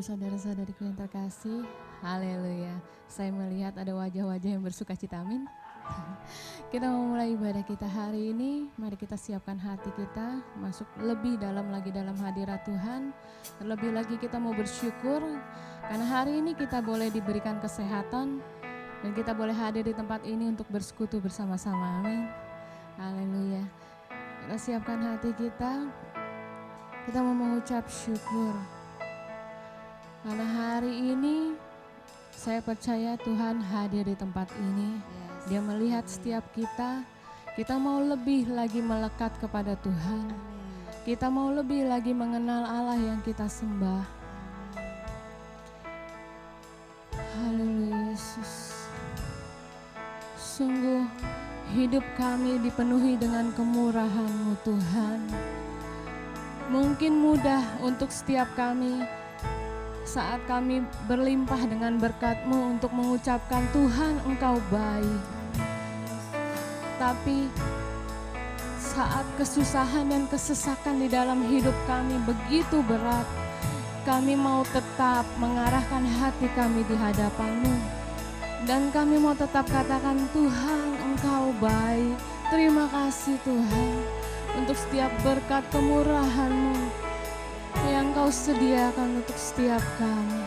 Ibu saudara-saudariku yang terkasih, haleluya. Saya melihat ada wajah-wajah yang bersuka cita, amin. Kita mau mulai ibadah kita hari ini, mari kita siapkan hati kita, masuk lebih dalam lagi dalam hadirat Tuhan. Terlebih lagi kita mau bersyukur, karena hari ini kita boleh diberikan kesehatan, dan kita boleh hadir di tempat ini untuk bersekutu bersama-sama, amin. Haleluya. Kita siapkan hati kita mau mengucap syukur. Karena hari ini saya percaya Tuhan hadir di tempat ini. Dia melihat setiap kita mau lebih lagi melekat kepada Tuhan. Kita mau lebih lagi mengenal Allah yang kita sembah. Haleluya Yesus. Sungguh hidup kami dipenuhi dengan kemurahan-Mu Tuhan. Mungkin mudah untuk setiap kami saat kami berlimpah dengan berkat-Mu untuk mengucapkan Tuhan Engkau baik. Tapi saat kesusahan dan kesesakan di dalam hidup kami begitu berat, kami mau tetap mengarahkan hati kami di hadapan-Mu. Dan kami mau tetap katakan Tuhan Engkau baik. Terima kasih Tuhan untuk setiap berkat kemurahan-Mu yang Kau sediakan untuk setiap kami.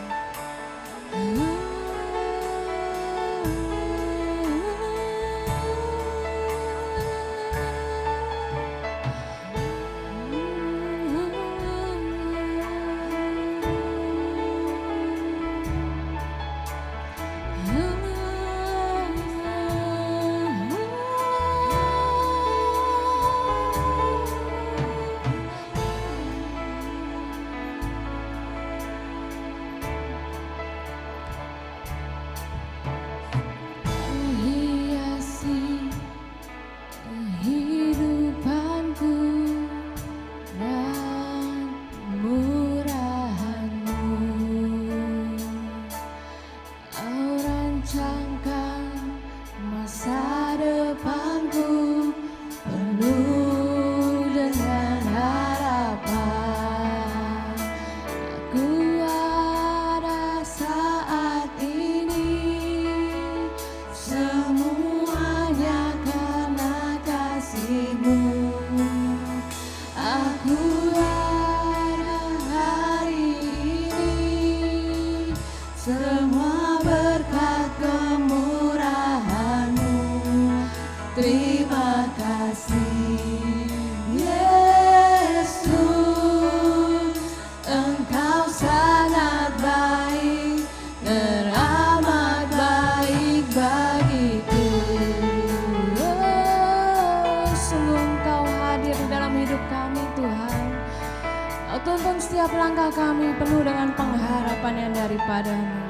Tuntun setiap langkah kami penuh dengan pengharapan yang daripada-Mu.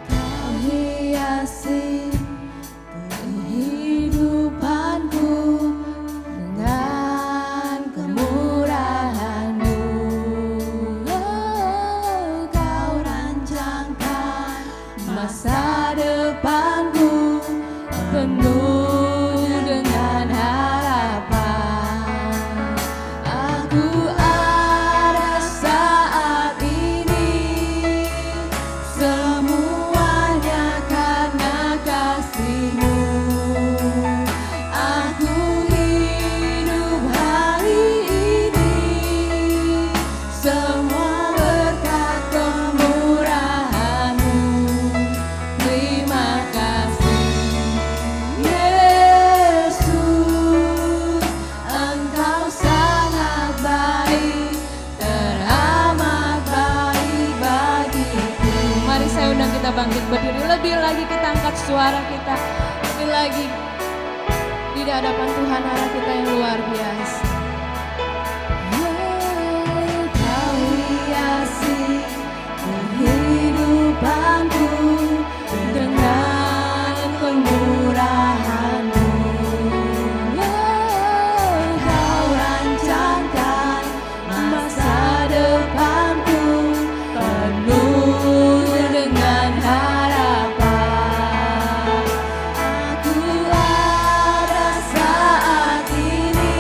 Kau hiasi kehidupanku dengan kemurahan-Mu. Kau rancangkan masa depanku penuh dengan harapan. Bangkit berdiri, lebih lagi kita angkat suara kita, lebih lagi di hadapan Tuhan Allah kita yang luar biasa. Kau hiasi kehidupanku dengan kemurahan-Mu. Kau rancangkan masa depanku penuh dengan harapan. Aku ada saat ini.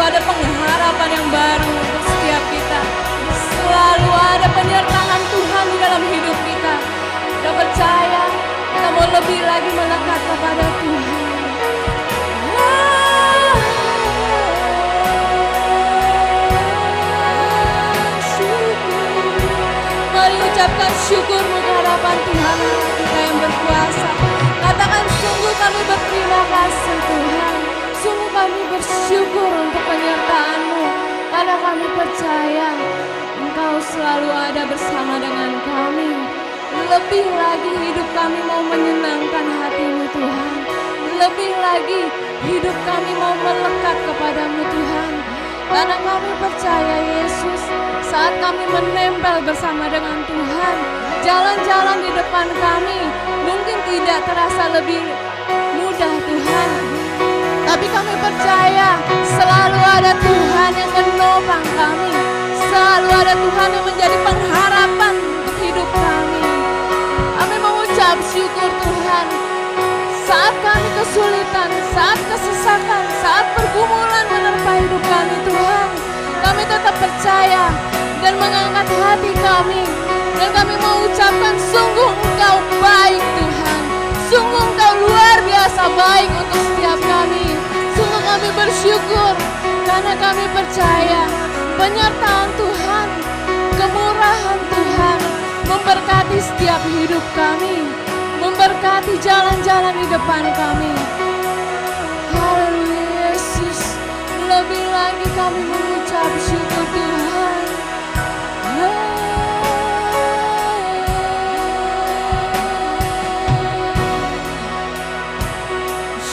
ada pengharapan yang baru untuk setiap kita. Selalu ada penyertaan Tuhan di dalam hidup kita. Kita percaya kita mau lebih lagi melekat kepada Tuhan. Mari ucapkan syukurmu ke hadapan Tuhan kita yang berkuasa. Katakan, sungguh kami berterima kasih Tuhan. Sungguh kami bersyukur untuk penyertaan-Mu. Karena kami percaya Engkau selalu ada bersama dengan kami. Lebih lagi hidup kami mau menyenangkan hati-Mu Tuhan. Lebih lagi hidup kami mau melekat kepadamu Tuhan. Karena kami percaya Yesus, saat kami menempel bersama dengan Tuhan, jalan-jalan di depan kami mungkin tidak terasa lebih mudah Tuhan. Tapi kami percaya selalu ada Tuhan yang menopang kami. Selalu ada Tuhan yang menjadi pengharapan untuk hidup kami. Kami mengucap syukur Tuhan. Saat kami kesulitan, saat kesesakan, saat pergumulan menerpa hidup kami Tuhan, kami tetap percaya dan mengangkat hati kami. Dan kami mau ucapkan, sungguh Engkau baik Tuhan. Sungguh Engkau luar biasa baik untuk setiap kami. Sungguh kami bersyukur karena kami percaya penyertaan Tuhan, kemurahan Tuhan memberkati setiap hidup kami, memberkati jalan-jalan di depan kami. Haleluya Yesus, lebih lagi kami mengucap syukur Tuhan.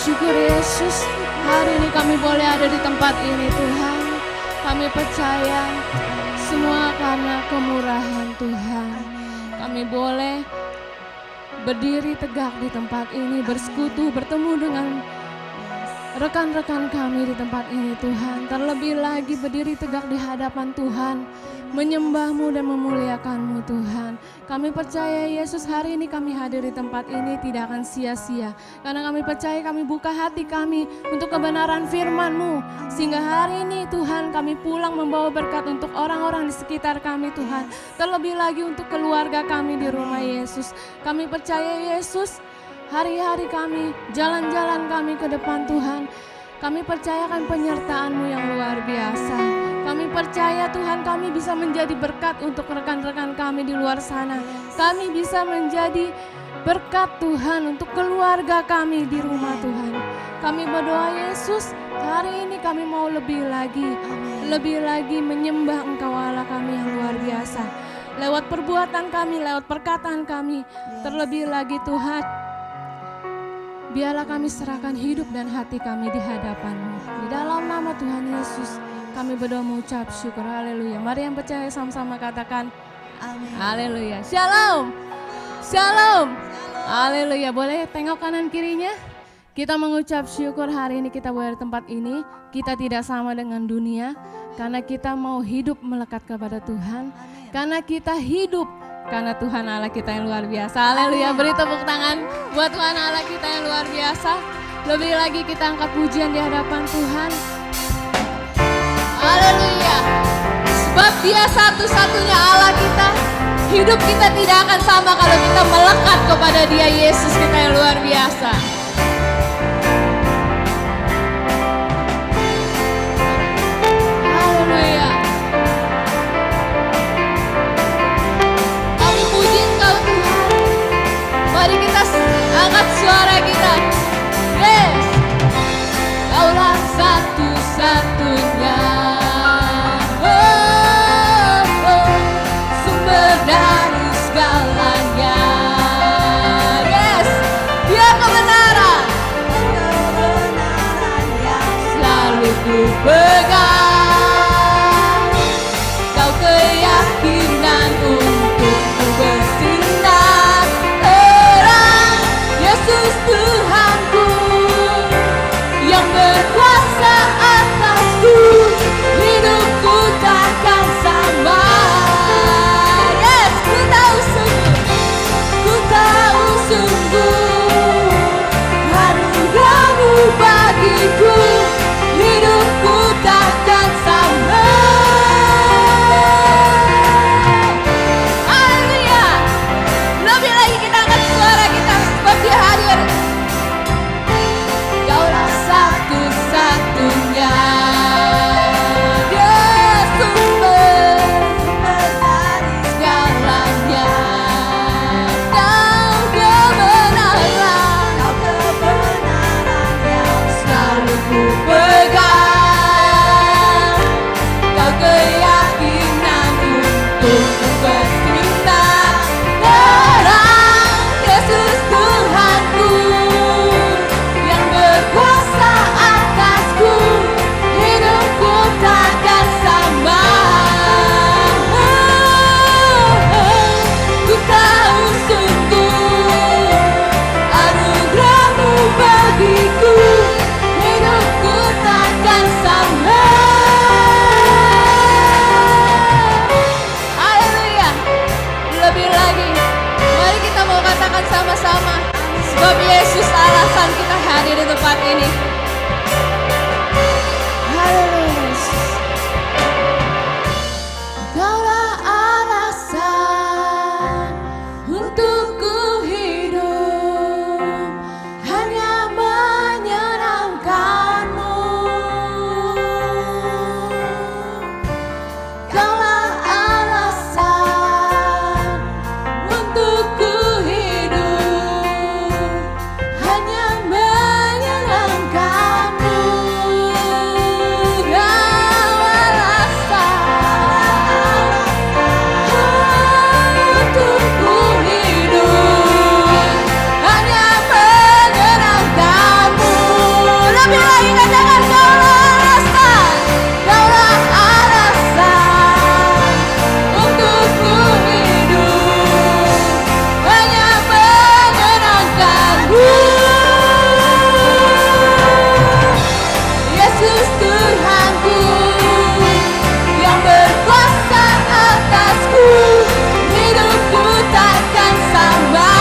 Syukur Yesus, hari ini kami boleh ada di tempat ini Tuhan. Kami percaya semua karena kemurahan Tuhan. Kami boleh berdiri tegak di tempat ini, bersekutu, bertemu dengan rekan-rekan kami di tempat ini Tuhan. Terlebih lagi berdiri tegak di hadapan Tuhan, menyembah-Mu dan memuliakan-Mu Tuhan. Kami percaya Yesus, hari ini kami hadir di tempat ini tidak akan sia-sia. Karena kami percaya kami buka hati kami untuk kebenaran firman-Mu. Sehingga hari ini Tuhan kami pulang membawa berkat untuk orang-orang di sekitar kami Tuhan. Terlebih lagi untuk keluarga kami di rumah Yesus. Kami percaya Yesus, hari-hari kami, jalan-jalan kami ke depan Tuhan, kami percayakan penyertaan-Mu yang luar biasa. Kami percaya Tuhan kami bisa menjadi berkat untuk rekan-rekan kami di luar sana. Kami bisa menjadi berkat Tuhan untuk keluarga kami di rumah Tuhan. Kami berdoa Yesus, hari ini kami mau lebih lagi menyembah Engkau Allah kami yang luar biasa. Lewat perbuatan kami, lewat perkataan kami, terlebih lagi Tuhan, biarlah kami serahkan hidup dan hati kami di hadapan-Mu. Di dalam nama Tuhan Yesus, kami berdoa mengucap syukur. Haleluya. Mari yang percaya sama-sama katakan amin. Haleluya. Shalom. Shalom. Haleluya. Boleh tengok kanan kirinya? Kita mengucap syukur hari ini kita berada di tempat ini. Kita tidak sama dengan dunia. Karena kita mau hidup melekat kepada Tuhan. Karena kita hidup karena Tuhan Allah kita yang luar biasa. Haleluya. Beri tepuk tangan buat Tuhan Allah kita yang luar biasa. Lebih lagi kita angkat pujian di hadapan Tuhan. Haleluya. Sebab Dia satu-satunya Allah kita. Hidup kita tidak akan sama kalau kita melekat kepada Dia, Yesus kita yang luar biasa. Haleluya. Kami puji Engkau Tuhan. Mari kita angkat suara kita. Yes. Kaulah satu-satunya. Dari segalanya. Yes, Dia kebenaran. ini. Haleluya. Kaulah alasan untukku hidup, hanya menyenangkanmu. Kaulah alasan untukku hidup, hanya menyenangkanmu. Kau alasan untukku hidup, hanya menyenangkanmu. Lebih lagi katakan kaulah alasan untukku hidup, hanya menyenangkanmu. Yesus Tuhanku yang berkuasa atasku, hidupku takkan sama.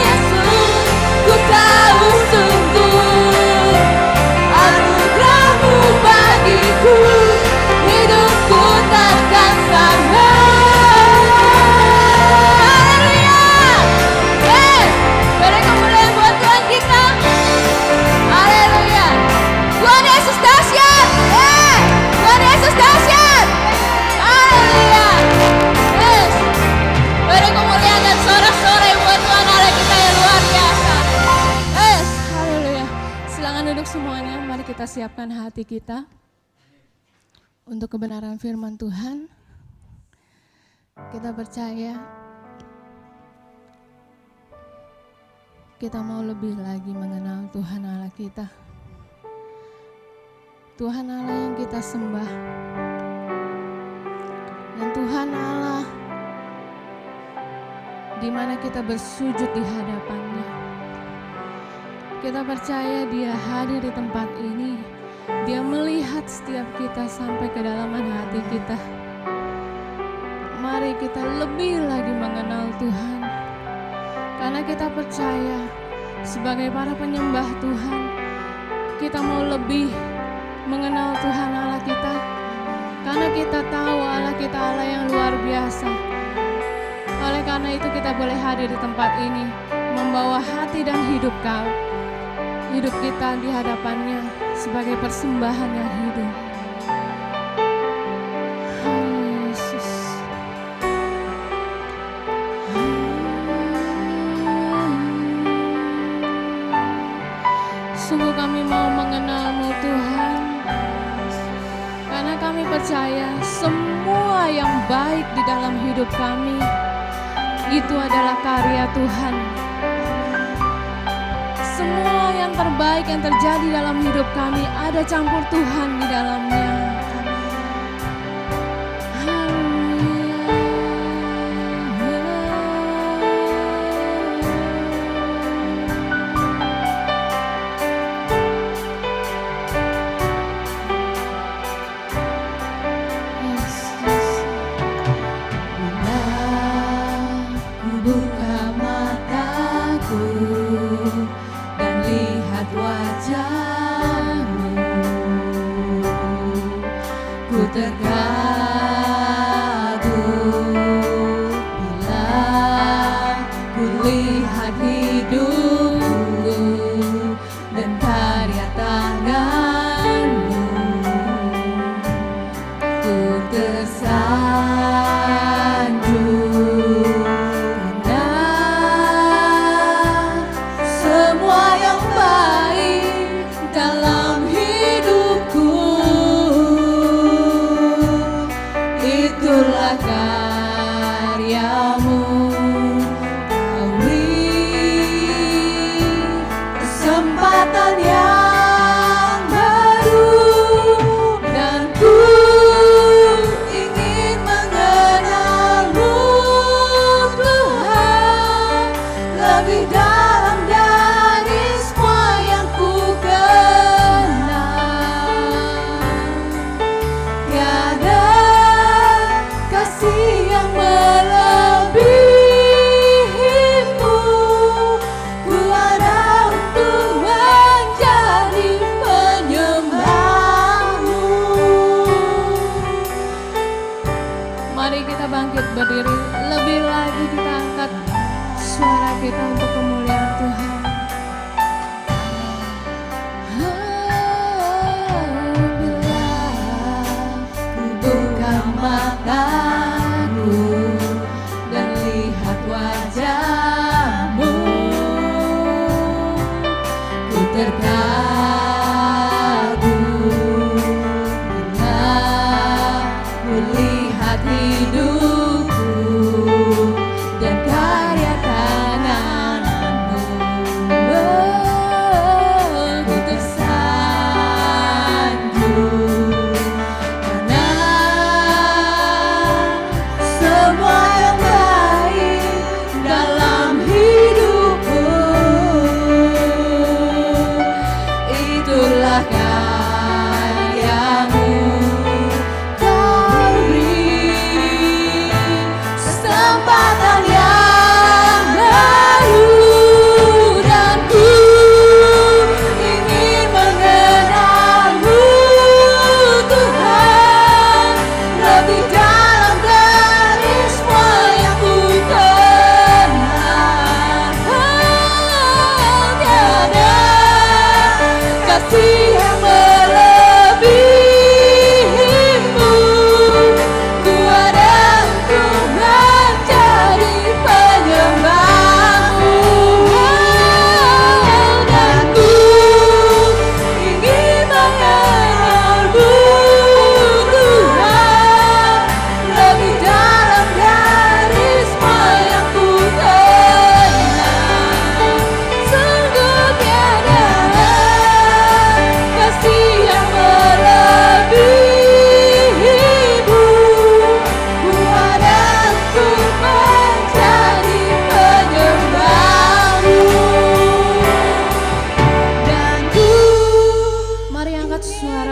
Yesus, ku tahu sungguh anugerah-Mu bagiku, hidupku takkan sama. Haleluya. Yes, beri kemuliaan buat Tuhan kita. Haleluya. Tuhan Yesus dahsyat. Tuhan Yesus dahsyat. Haleluya. Yes. Beri kemuliaan dan sorak-sorai buat Tuhan Allah kita yang luar biasa. Yes. Haleluya. Silakan duduk semuanya. Mari kita siapkan hati kita untuk kebenaran firman Tuhan. Kita percaya kita mau lebih lagi mengenal Tuhan Allah kita. Tuhan Allah yang kita sembah, dan Tuhan Allah di mana kita bersujud di hadapannya. Kita percaya Dia hadir di tempat ini. Dia melihat setiap kita sampai kedalaman hati kita. Mari kita lebih lagi mengenal Tuhan, karena kita percaya sebagai para penyembah Tuhan, kita mau lebih mengenal Tuhan Allah kita, karena kita tahu Allah kita Allah yang luar biasa. Oleh karena itu kita boleh hadir di tempat ini, membawa hati dan hidup kita di hadapannya sebagai persembahan yang hidup. Yesus. Sungguh kami mau mengenal-Mu Tuhan, karena kami percaya semua yang baik di dalam hidup kami itu adalah karya Tuhan. Semua yang terbaik yang terjadi dalam hidup kami ada campur Tuhan di dalamnya.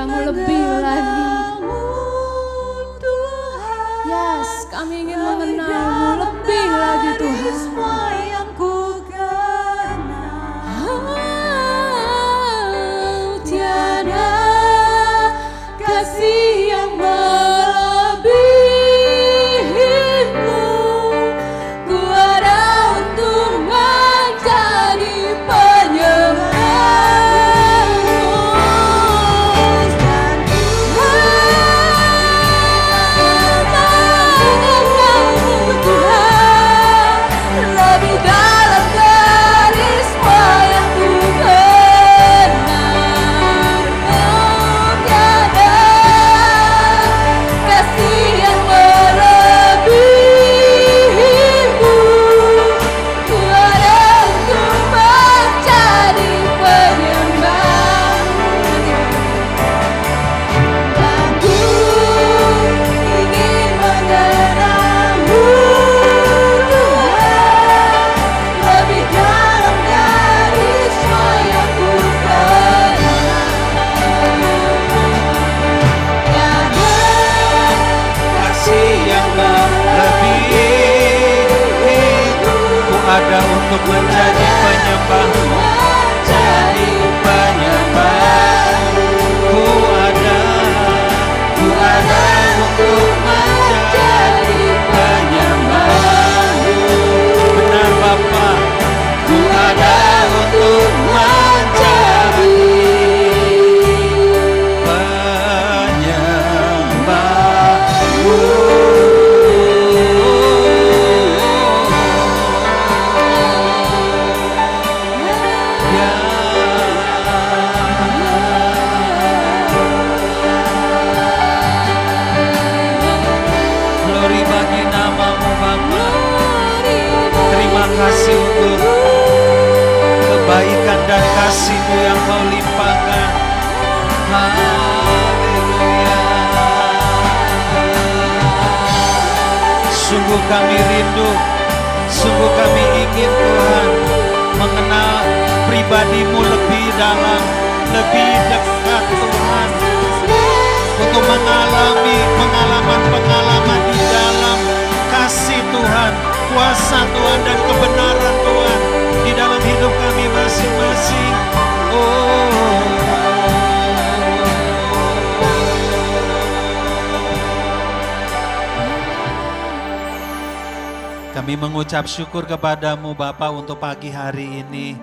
padamu lebih lagi. Yes, kami ingin mengenalmu lebih lagi Tuhan. Tiada kasih yang melebihimu. Ku ada untuk menjadi penyembahmu. Dan ku mengenalmu Tuhan lebih dalam dari semua yang ku kenal. Tiada kasih yang melebihimu. Ku ada untuk menjadi penyembahmu. Dan ku ingin mengenalmu Tuhan lebih dalam dari semua yang ku kenal. Tiada kasih yang melebihimu. Ku ada untuk menjadi penyembahmu, jadi penyembahmu. Ku ada untuk menjadi penyembahmu. Benar Bapa, ku ada untuk menjadi penyembahmu. Glory bagi namamu Bapa. Terima kasih untuk kebaikan dan kasih-Mu yang Kau limpahkan. Haleluya. Sungguh kami rindu, sungguh kami ingin Tuhan mengenal pribadi-Mu lebih dalam, lebih dekat Tuhan. Untuk mengalami pengalaman-pengalaman di dalam kasih Tuhan, kuasa Tuhan dan kebenaran Tuhan di dalam hidup kami masing-masing. Kami mengucap syukur kepadamu Bapa untuk pagi hari ini.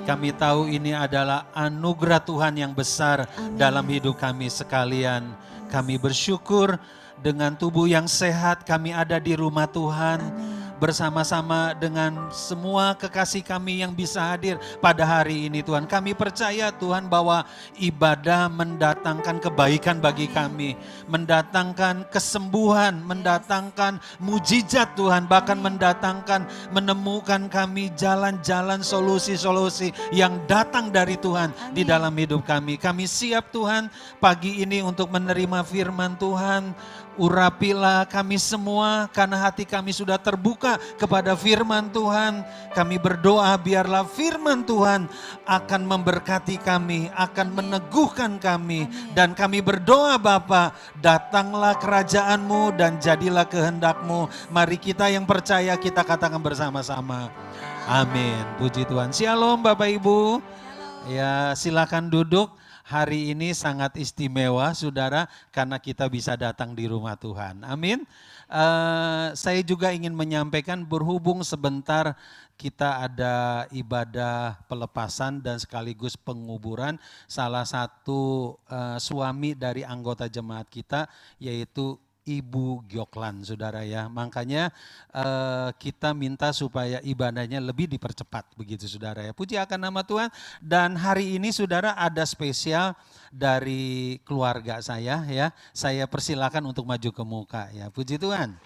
Kami tahu ini adalah anugerah Tuhan yang besar dalam hidup kami sekalian. Kami bersyukur dengan tubuh yang sehat kami ada di rumah Tuhan. Bersama-sama dengan semua kekasih kami yang bisa hadir pada hari ini Tuhan. Kami percaya Tuhan bahwa ibadah mendatangkan kebaikan bagi kami. Mendatangkan kesembuhan, mendatangkan mujizat Tuhan. Bahkan mendatangkan, menemukan kami jalan-jalan solusi-solusi yang datang dari Tuhan di dalam hidup kami. Kami siap Tuhan pagi ini untuk menerima firman Tuhan. Urapilah kami semua karena hati kami sudah terbuka kepada firman Tuhan. Kami berdoa biarlah firman Tuhan akan memberkati kami, akan meneguhkan kami. Dan kami berdoa Bapa, datanglah kerajaan-Mu dan jadilah kehendak-Mu. Mari kita yang percaya kita katakan bersama-sama. Amin. Puji Tuhan. Shalom Bapak Ibu. Ya, silakan duduk. Hari ini sangat istimewa saudara karena kita bisa datang di rumah Tuhan. Amin. Saya juga ingin menyampaikan berhubung sebentar kita ada ibadah pelepasan dan sekaligus penguburan salah satu suami dari anggota jemaat kita yaitu Ibu Gyoklan saudara ya. Makanya kita minta supaya ibadahnya lebih dipercepat begitu saudara ya. Puji akan nama Tuhan. Dan hari ini saudara ada spesial dari keluarga saya ya. Saya persilakan untuk maju ke muka ya. Puji Tuhan.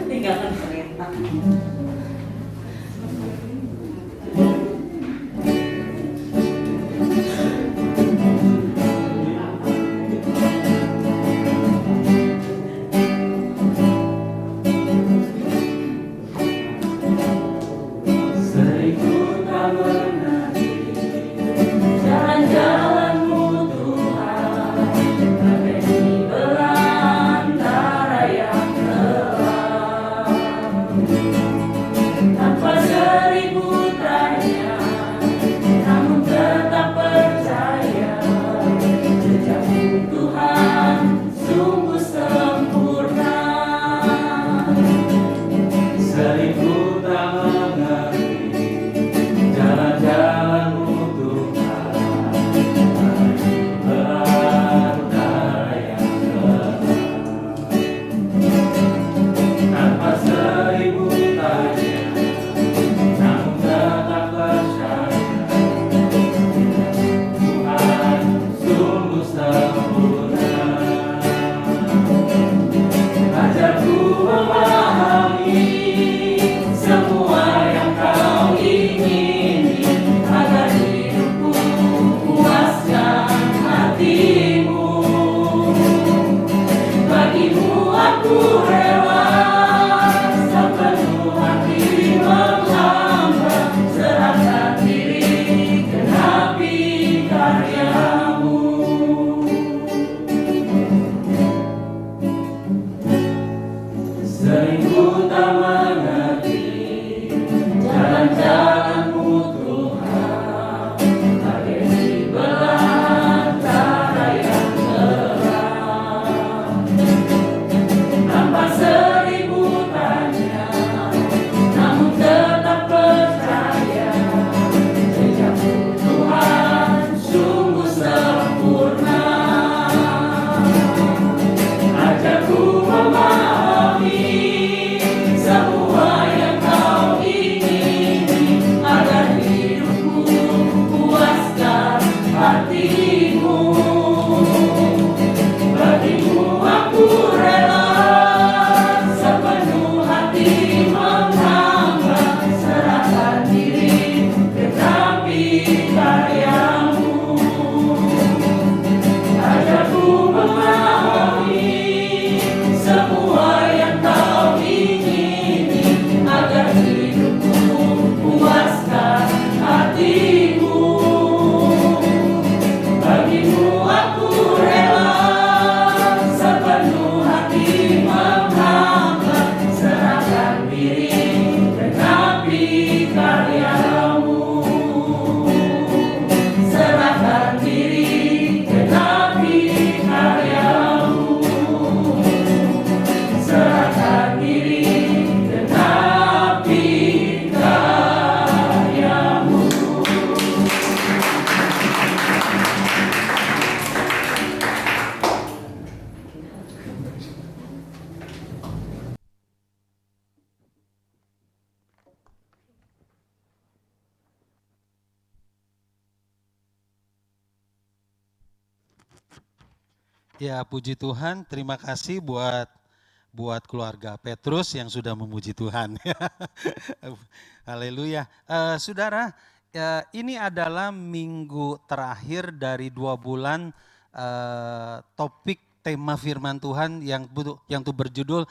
Tinggalkan kereta. Ya, puji Tuhan, terima kasih buat keluarga Petrus yang sudah memuji Tuhan. Haleluya. Saudara, ini adalah minggu terakhir dari 2 bulan topik tema firman Tuhan yang tuh berjudul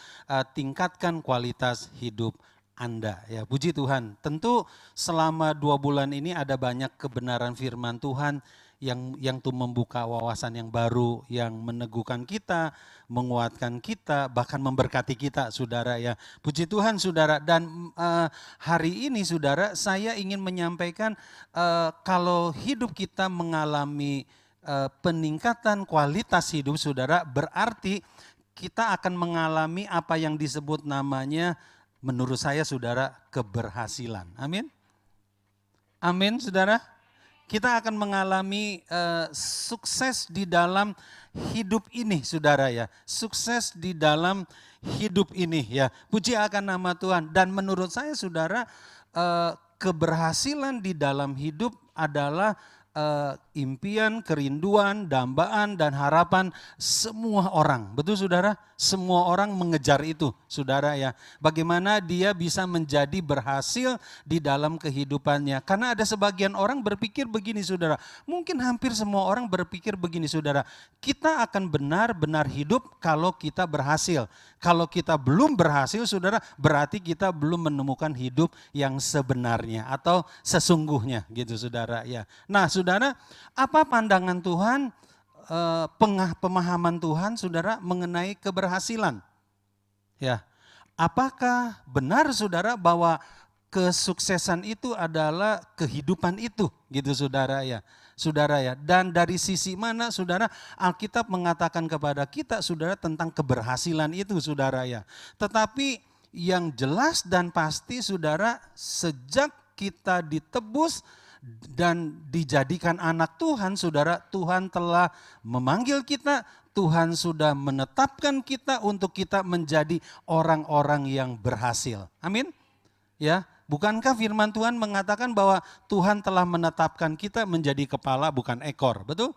tingkatkan kualitas hidup Anda. Ya, puji Tuhan. Tentu selama 2 bulan ini ada banyak kebenaran firman Tuhan yang tuh membuka wawasan yang baru, yang meneguhkan kita, menguatkan kita, bahkan memberkati kita, saudara ya. Puji Tuhan, saudara. Dan hari ini, saudara, saya ingin menyampaikan kalau hidup kita mengalami peningkatan kualitas hidup, saudara, berarti kita akan mengalami apa yang disebut namanya, menurut saya, saudara, keberhasilan. Amin. Amin, saudara. kita akan mengalami sukses di dalam hidup ini, saudara ya. Sukses di dalam hidup ini ya. Puji akan nama Tuhan. Dan menurut saya, saudara, keberhasilan di dalam hidup adalah impian, kerinduan, dambaan, dan harapan semua orang. Betul saudara? Semua orang mengejar itu, saudara ya. Bagaimana dia bisa menjadi berhasil di dalam kehidupannya. Karena ada sebagian orang berpikir begini saudara. Mungkin hampir semua orang berpikir begini saudara. Kita akan benar-benar hidup kalau kita berhasil. Kalau kita belum berhasil saudara, berarti kita belum menemukan hidup yang sebenarnya atau sesungguhnya gitu saudara ya. Nah saudara, apa pandangan Tuhan, pemahaman Tuhan saudara mengenai keberhasilan? Ya, apakah benar saudara bahwa kesuksesan itu adalah kehidupan itu gitu saudara ya. Saudara ya, dan dari sisi mana saudara Alkitab mengatakan kepada kita saudara tentang keberhasilan itu saudara ya. Tetapi yang jelas dan pasti saudara, sejak kita ditebus dan dijadikan anak Tuhan saudara, Tuhan telah memanggil kita, Tuhan sudah menetapkan kita untuk kita menjadi orang-orang yang berhasil. Amin. Ya, bukankah firman Tuhan mengatakan bahwa Tuhan telah menetapkan kita menjadi kepala bukan ekor, betul?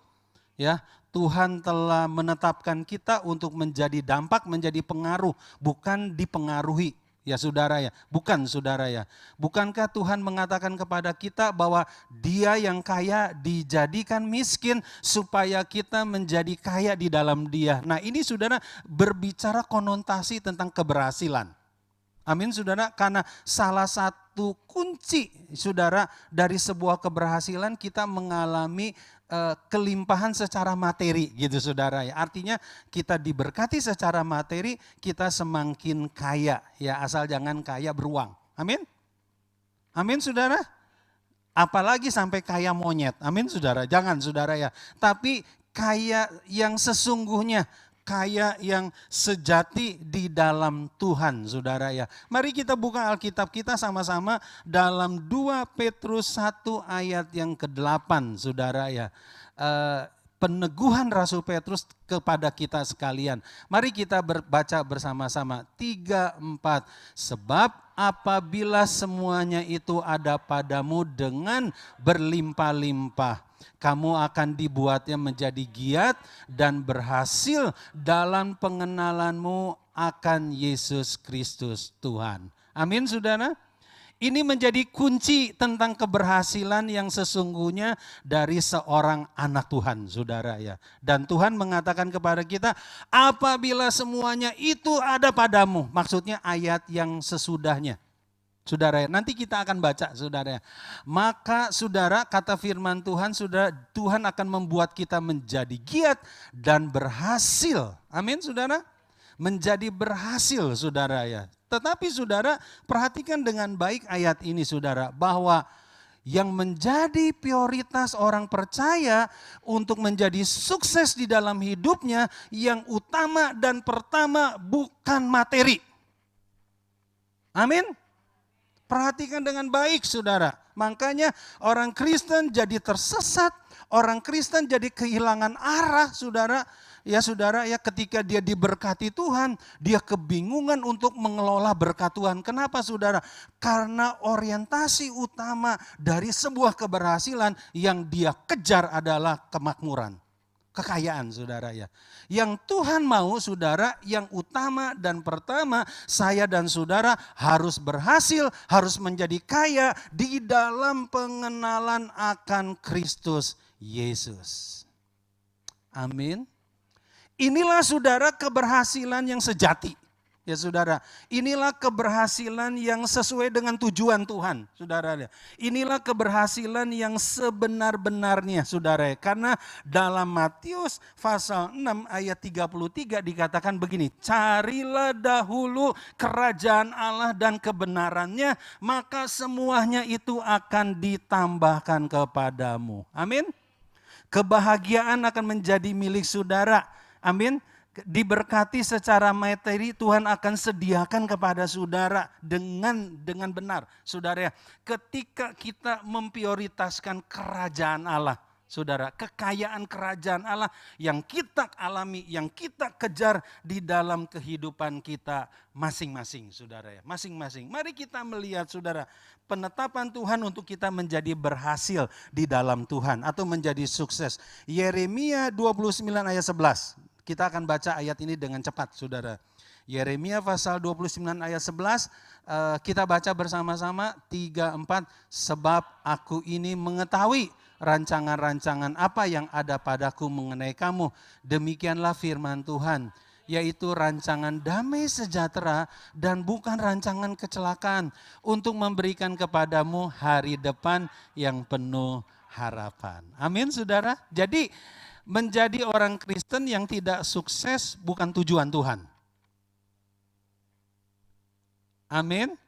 Ya, Tuhan telah menetapkan kita untuk menjadi dampak, menjadi pengaruh, bukan dipengaruhi. Ya saudara ya, bukan saudara ya. Bukankah Tuhan mengatakan kepada kita bahwa Dia yang kaya dijadikan miskin supaya kita menjadi kaya di dalam Dia. Nah ini saudara berbicara konotasi tentang keberhasilan. Amin saudara, karena salah satu kunci saudara dari sebuah keberhasilan kita mengalami kelimpahan secara materi gitu saudara ya. Artinya kita diberkati secara materi, kita semakin kaya ya, asal jangan kaya beruang. Amin. Amin saudara. Apalagi sampai kaya monyet. Amin saudara. Jangan saudara ya. Tapi kaya yang sesungguhnya, kaya yang sejati di dalam Tuhan saudara ya. Mari kita buka Alkitab kita sama-sama dalam 2 Petrus 1 ayat yang ke-8 saudara ya. Peneguhan Rasul Petrus kepada kita sekalian. Mari kita baca bersama-sama 3-4. Sebab apabila semuanya itu ada padamu dengan berlimpah-limpah, kamu akan dibuatnya menjadi giat dan berhasil dalam pengenalanmu akan Yesus Kristus Tuhan. Amin saudara. Ini menjadi kunci tentang keberhasilan yang sesungguhnya dari seorang anak Tuhan saudara ya. Dan Tuhan mengatakan kepada kita apabila semuanya itu ada padamu. Maksudnya ayat yang sesudahnya. Saudara, nanti kita akan baca saudara. Maka saudara, kata firman Tuhan, saudara, Tuhan akan membuat kita menjadi giat dan berhasil. Amin saudara. Menjadi berhasil saudara ya. Tetapi saudara, perhatikan dengan baik ayat ini saudara, bahwa yang menjadi prioritas orang percaya untuk menjadi sukses di dalam hidupnya, yang utama dan pertama bukan materi. Amin. Perhatikan dengan baik saudara. Makanya orang Kristen jadi tersesat, orang Kristen jadi kehilangan arah saudara. Ya saudara ya, ketika dia diberkati Tuhan, dia kebingungan untuk mengelola berkat Tuhan. Kenapa saudara? Karena orientasi utama dari sebuah keberhasilan yang dia kejar adalah kemakmuran. Kekayaan saudara ya. Yang Tuhan mau saudara, yang utama dan pertama saya dan saudara harus berhasil, harus menjadi kaya di dalam pengenalan akan Kristus Yesus. Amin. Inilah saudara keberhasilan yang sejati. Ya saudara, inilah keberhasilan yang sesuai dengan tujuan Tuhan, saudara. Inilah keberhasilan yang sebenar-benarnya, saudara. Karena dalam Matius pasal 6 ayat 33 dikatakan begini, carilah dahulu kerajaan Allah dan kebenarannya, maka semuanya itu akan ditambahkan kepadamu. Amin. Kebahagiaan akan menjadi milik saudara. Amin. diberkati secara materi, Tuhan akan sediakan kepada saudara dengan benar. Saudara ya, ketika kita memprioritaskan kerajaan Allah, saudara, kekayaan kerajaan Allah yang kita alami, yang kita kejar di dalam kehidupan kita masing-masing, saudara ya, masing-masing. Mari kita melihat, saudara, penetapan Tuhan untuk kita menjadi berhasil di dalam Tuhan atau menjadi sukses. Yeremia 29 ayat 11. Kita akan baca ayat ini dengan cepat, saudara. Yeremia pasal 29 ayat 11, kita baca bersama-sama 3-4. Sebab aku ini mengetahui rancangan-rancangan apa yang ada padaku mengenai kamu. Demikianlah firman Tuhan, yaitu rancangan damai sejahtera dan bukan rancangan kecelakaan, untuk memberikan kepadamu hari depan yang penuh harapan. Amin, saudara. Jadi menjadi orang Kristen yang tidak sukses bukan tujuan Tuhan. Amin.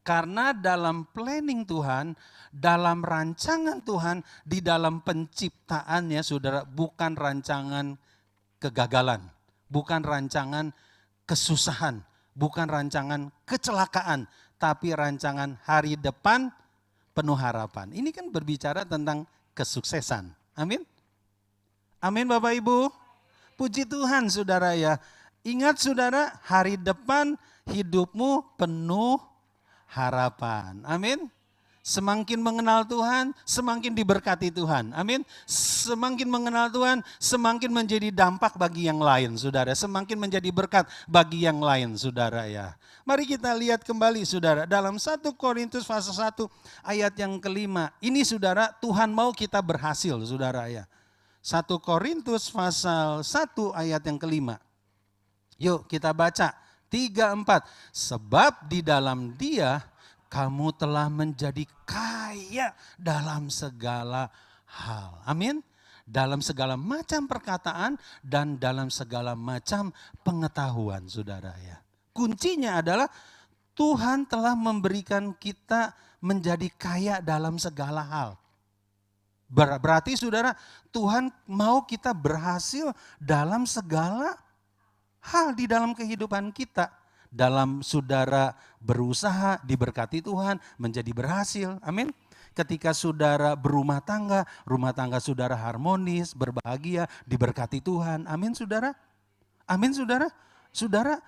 Karena dalam planning Tuhan, dalam rancangan Tuhan, di dalam penciptaannya, saudara, bukan rancangan kegagalan, bukan rancangan kesusahan, bukan rancangan kecelakaan, tapi rancangan hari depan penuh harapan. Ini kan berbicara tentang kesuksesan. Amin. Amin Bapak Ibu. Puji Tuhan saudara ya. Ingat saudara, hari depan hidupmu penuh harapan. Amin. Semakin mengenal Tuhan, semakin diberkati Tuhan. Amin. Semakin mengenal Tuhan, semakin menjadi dampak bagi yang lain, saudara. Semakin menjadi berkat bagi yang lain, saudara ya. Mari kita lihat kembali, saudara. Dalam 1 Korintus pasal 1 ayat yang kelima. Ini saudara, Tuhan mau kita berhasil, saudara ya. 1 Korintus pasal 1 ayat yang kelima. Yuk kita baca 3-4. Sebab di dalam Dia kamu telah menjadi kaya dalam segala hal. Amin. Dalam segala macam perkataan dan dalam segala macam pengetahuan, saudara ya. Kuncinya adalah Tuhan telah memberikan kita menjadi kaya dalam segala hal. Berarti saudara, Tuhan mau kita berhasil dalam segala hal di dalam kehidupan kita. Dalam saudara berusaha diberkati Tuhan menjadi berhasil. Amin. Ketika saudara berumah tangga saudara harmonis, berbahagia, diberkati Tuhan. Amin saudara. Amin saudara. Saudara,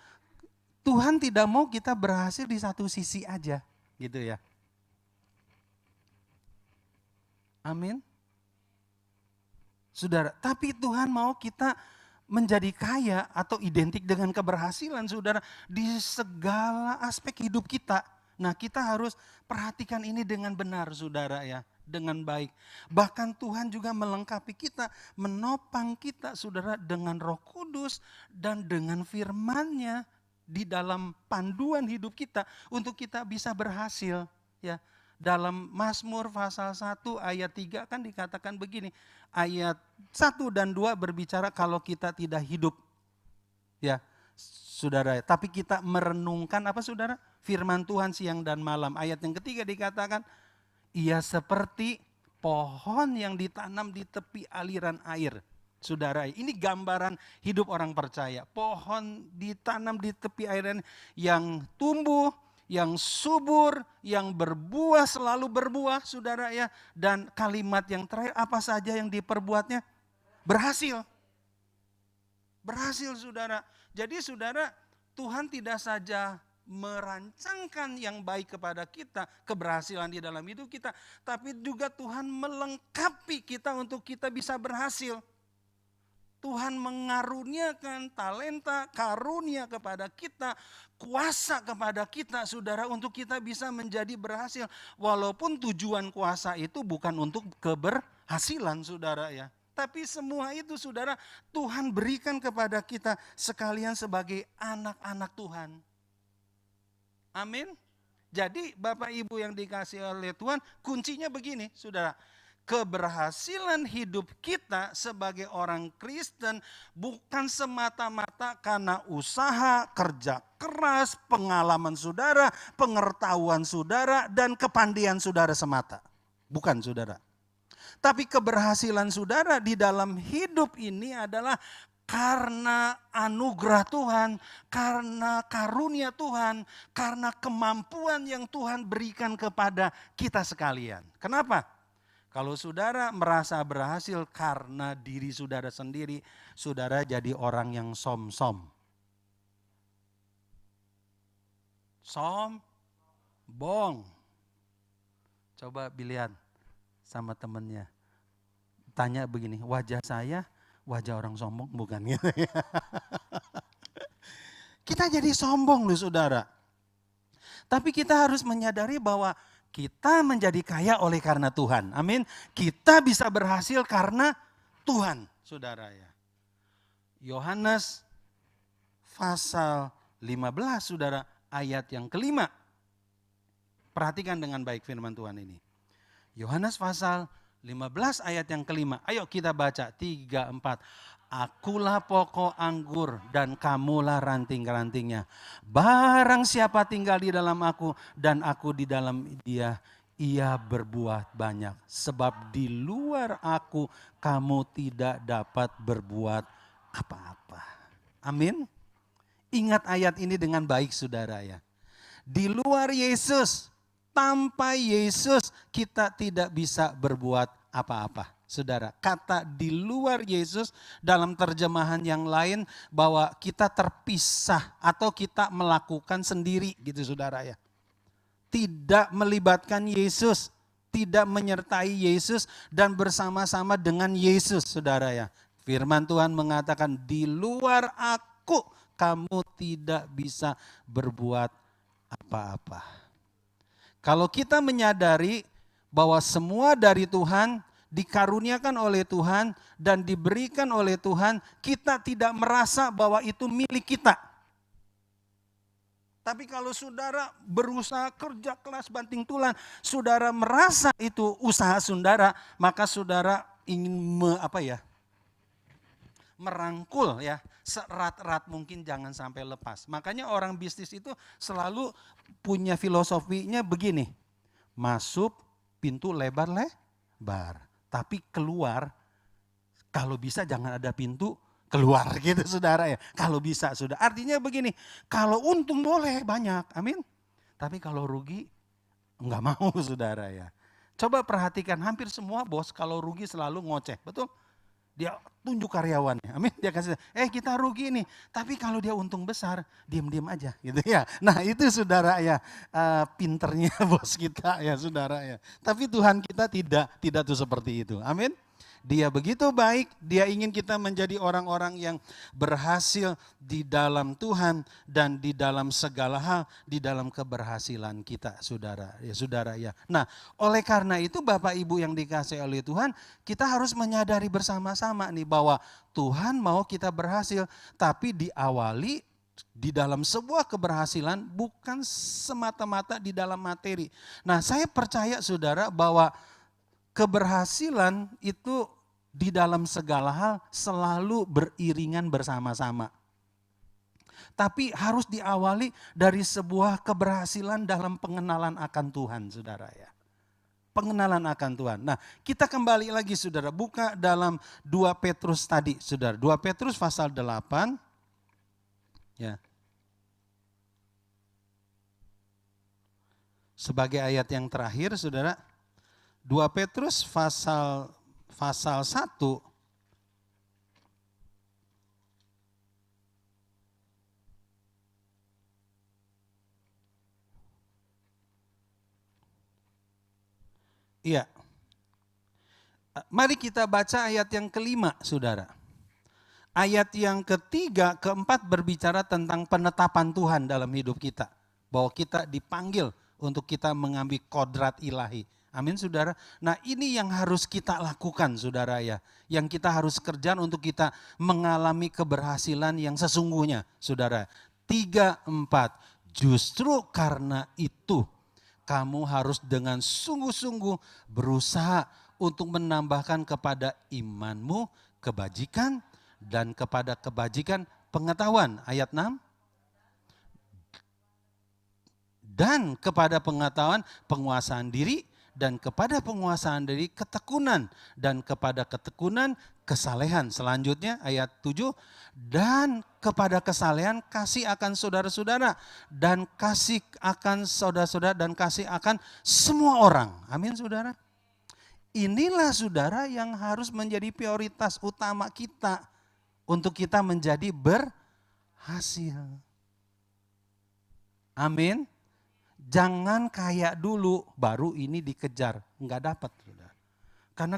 Tuhan tidak mau kita berhasil di satu sisi aja. Gitu ya. Amin. Saudara, tapi Tuhan mau kita menjadi kaya atau identik dengan keberhasilan, saudara, di segala aspek hidup kita. Nah, kita harus perhatikan ini dengan benar, saudara ya, dengan baik. Bahkan Tuhan juga melengkapi kita, menopang kita, saudara, dengan Roh Kudus dan dengan firman-Nya di dalam panduan hidup kita untuk kita bisa berhasil, ya. Dalam Mazmur pasal 1 ayat 3 kan dikatakan begini. Ayat 1 dan 2 berbicara kalau kita tidak hidup. Ya, saudara. Tapi kita merenungkan apa saudara? Firman Tuhan siang dan malam. Ayat yang ketiga dikatakan, ia seperti pohon yang ditanam di tepi aliran air. Saudara, ini gambaran hidup orang percaya. Pohon ditanam di tepi air yang tumbuh, yang subur, yang berbuah, selalu berbuah, saudara ya. Dan kalimat yang terakhir, apa saja yang diperbuatnya? Berhasil. Berhasil saudara. Jadi saudara, Tuhan tidak saja merancangkan yang baik kepada kita, keberhasilan di dalam hidup kita, tapi juga Tuhan melengkapi kita untuk kita bisa berhasil. Tuhan mengaruniakan talenta, karunia kepada kita, kuasa kepada kita, saudara, untuk kita bisa menjadi berhasil. Walaupun tujuan kuasa itu bukan untuk keberhasilan, saudara ya. Tapi semua itu, saudara, Tuhan berikan kepada kita sekalian sebagai anak-anak Tuhan. Amin. Jadi Bapak Ibu yang dikasihi oleh Tuhan, kuncinya begini, saudara. Keberhasilan hidup kita sebagai orang Kristen bukan semata-mata karena usaha, kerja keras, pengalaman saudara, pengetahuan saudara, dan kepandian saudara semata. Bukan saudara. Tapi keberhasilan saudara di dalam hidup ini adalah karena anugerah Tuhan, karena karunia Tuhan, karena kemampuan yang Tuhan berikan kepada kita sekalian. Kenapa? Kalau saudara merasa berhasil karena diri saudara sendiri, saudara jadi orang yang sombong. Sombong. Coba bilihan sama temennya. Tanya begini, wajah saya wajah orang sombong bukan gitu ya. Kita jadi sombong loh saudara. Tapi kita harus menyadari bahwa kita menjadi kaya oleh karena Tuhan. Amin. Kita bisa berhasil karena Tuhan, saudara ya. Yohanes pasal 15, saudara, ayat yang kelima. Perhatikan dengan baik firman Tuhan ini. Yohanes pasal 15 ayat yang kelima. Ayo kita baca 3, 4. Akulah pokok anggur dan kamulah ranting-rantingnya. Barang siapa tinggal di dalam aku dan aku di dalam dia, ia berbuah banyak. Sebab di luar aku kamu tidak dapat berbuat apa-apa. Amin. Ingat ayat ini dengan baik saudara ya. Di luar Yesus, tanpa Yesus kita tidak bisa berbuat apa-apa. Saudara, kata di luar Yesus dalam terjemahan yang lain bahwa kita terpisah atau kita melakukan sendiri gitu saudara ya. Tidak melibatkan Yesus, tidak menyertai Yesus dan bersama-sama dengan Yesus saudara ya. Firman Tuhan mengatakan di luar aku kamu tidak bisa berbuat apa-apa. Kalau kita menyadari bahwa semua dari Tuhan, dikaruniakan oleh Tuhan dan diberikan oleh Tuhan, kita tidak merasa bahwa itu milik kita. Tapi kalau saudara berusaha kerja keras banting tulang, saudara merasa itu usaha saudara, maka saudara ingin merangkul ya, seerat-erat mungkin jangan sampai lepas. Makanya orang bisnis itu selalu punya filosofinya begini, masuk pintu lebar-lebar. Tapi keluar, kalau bisa jangan ada pintu keluar gitu saudara ya. Kalau bisa sudah. Artinya begini, kalau untung boleh banyak, amin. Tapi kalau rugi enggak mau saudara ya. Coba perhatikan hampir semua bos kalau rugi selalu ngoceh, betul? Dia tunjuk karyawannya, amin. Dia kasih, kita rugi nih. Tapi kalau dia untung besar, diam-diam aja gitu ya. Nah itu saudara ya, pinternya bos kita ya saudara ya. Tapi Tuhan kita tidak tuh seperti itu, amin. Dia begitu baik, dia ingin kita menjadi orang-orang yang berhasil di dalam Tuhan dan di dalam segala hal, di dalam keberhasilan kita saudara ya. Nah oleh karena itu Bapak Ibu yang dikasihi oleh Tuhan, kita harus menyadari bersama-sama nih bahwa Tuhan mau kita berhasil, tapi diawali di dalam sebuah keberhasilan bukan semata-mata di dalam materi. Nah saya percaya saudara bahwa keberhasilan itu di dalam segala hal selalu beriringan bersama-sama. Tapi harus diawali dari sebuah keberhasilan dalam pengenalan akan Tuhan, saudara ya. Pengenalan akan Tuhan. Nah, kita kembali lagi saudara, buka dalam 2 Petrus tadi, saudara. 2 Petrus pasal 8. Ya. Sebagai ayat yang terakhir, saudara. 2 Petrus pasal 1 Iya. Mari kita baca ayat yang kelima, saudara. Ayat yang ketiga, keempat berbicara tentang penetapan Tuhan dalam hidup kita. Bahwa kita dipanggil untuk kita mengambil kodrat ilahi. Amin saudara. Nah ini yang harus kita lakukan saudara ya. Yang kita harus kerjakan untuk kita mengalami keberhasilan yang sesungguhnya saudara. 3, 4. Justru karena itu kamu harus dengan sungguh-sungguh berusaha untuk menambahkan kepada imanmu kebajikan dan kepada kebajikan pengetahuan. Ayat 6. Dan kepada pengetahuan penguasaan diri dan kepada penguasaan diri ketekunan dan kepada ketekunan kesalehan. Selanjutnya ayat 7, dan kepada kesalehan kasih akan saudara-saudara, dan kasih akan saudara-saudara, dan kasih akan semua orang. Amin saudara. Inilah saudara yang harus menjadi prioritas utama kita untuk kita menjadi berhasil. Amin. Jangan kaya dulu baru ini dikejar, enggak dapat saudara. Karena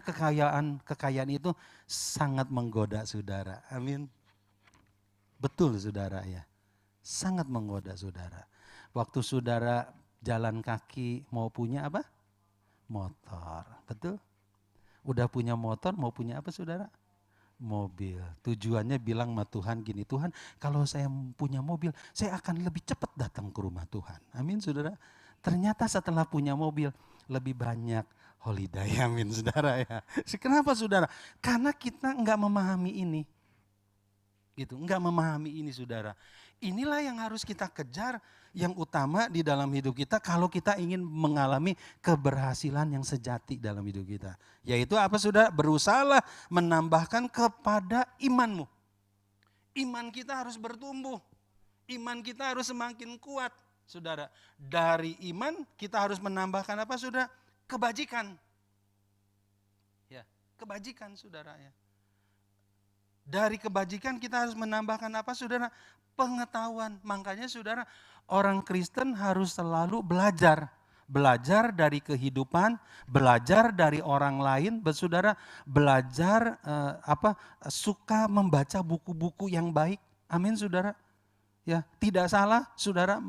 kekayaan itu sangat menggoda saudara. Amin. Betul saudara ya. Sangat menggoda saudara. Waktu saudara jalan kaki mau punya apa? Motor. Betul? Udah punya motor mau punya apa saudara? Mobil. Tujuannya bilang sama Tuhan gini, Tuhan kalau saya punya mobil, saya akan lebih cepat datang ke rumah Tuhan. Amin saudara. Ternyata setelah punya mobil, lebih banyak holiday. Amin saudara ya. Kenapa saudara? Karena kita enggak memahami ini. Gitu, enggak memahami ini saudara. Inilah yang harus kita kejar, yang utama di dalam hidup kita kalau kita ingin mengalami keberhasilan yang sejati dalam hidup kita. Yaitu apa saudara? Berusahalah menambahkan kepada imanmu. Iman kita harus bertumbuh. Iman kita harus semakin kuat saudara. Dari iman kita harus menambahkan apa saudara? Kebajikan. Ya, kebajikan saudara ya. Dari kebajikan kita harus menambahkan apa saudara? Pengetahuan. Makanya saudara, orang Kristen harus selalu belajar. Belajar dari kehidupan, belajar dari orang lain, saudara, belajar suka membaca buku-buku yang baik. Amin saudara. Ya, tidak salah saudara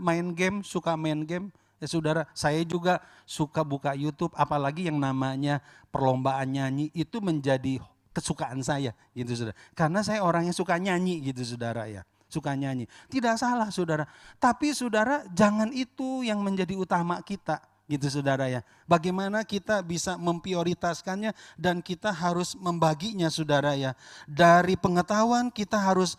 suka main game. Ya saudara, saya juga suka buka YouTube, apalagi yang namanya perlombaan nyanyi itu menjadi kesukaan saya gitu saudara. Karena saya orang yang suka nyanyi gitu saudara ya. Suka nyanyi. Tidak salah saudara. Tapi saudara jangan itu yang menjadi utama kita gitu saudara ya. Bagaimana kita bisa memprioritaskannya dan kita harus membaginya saudara ya. Dari pengetahuan kita harus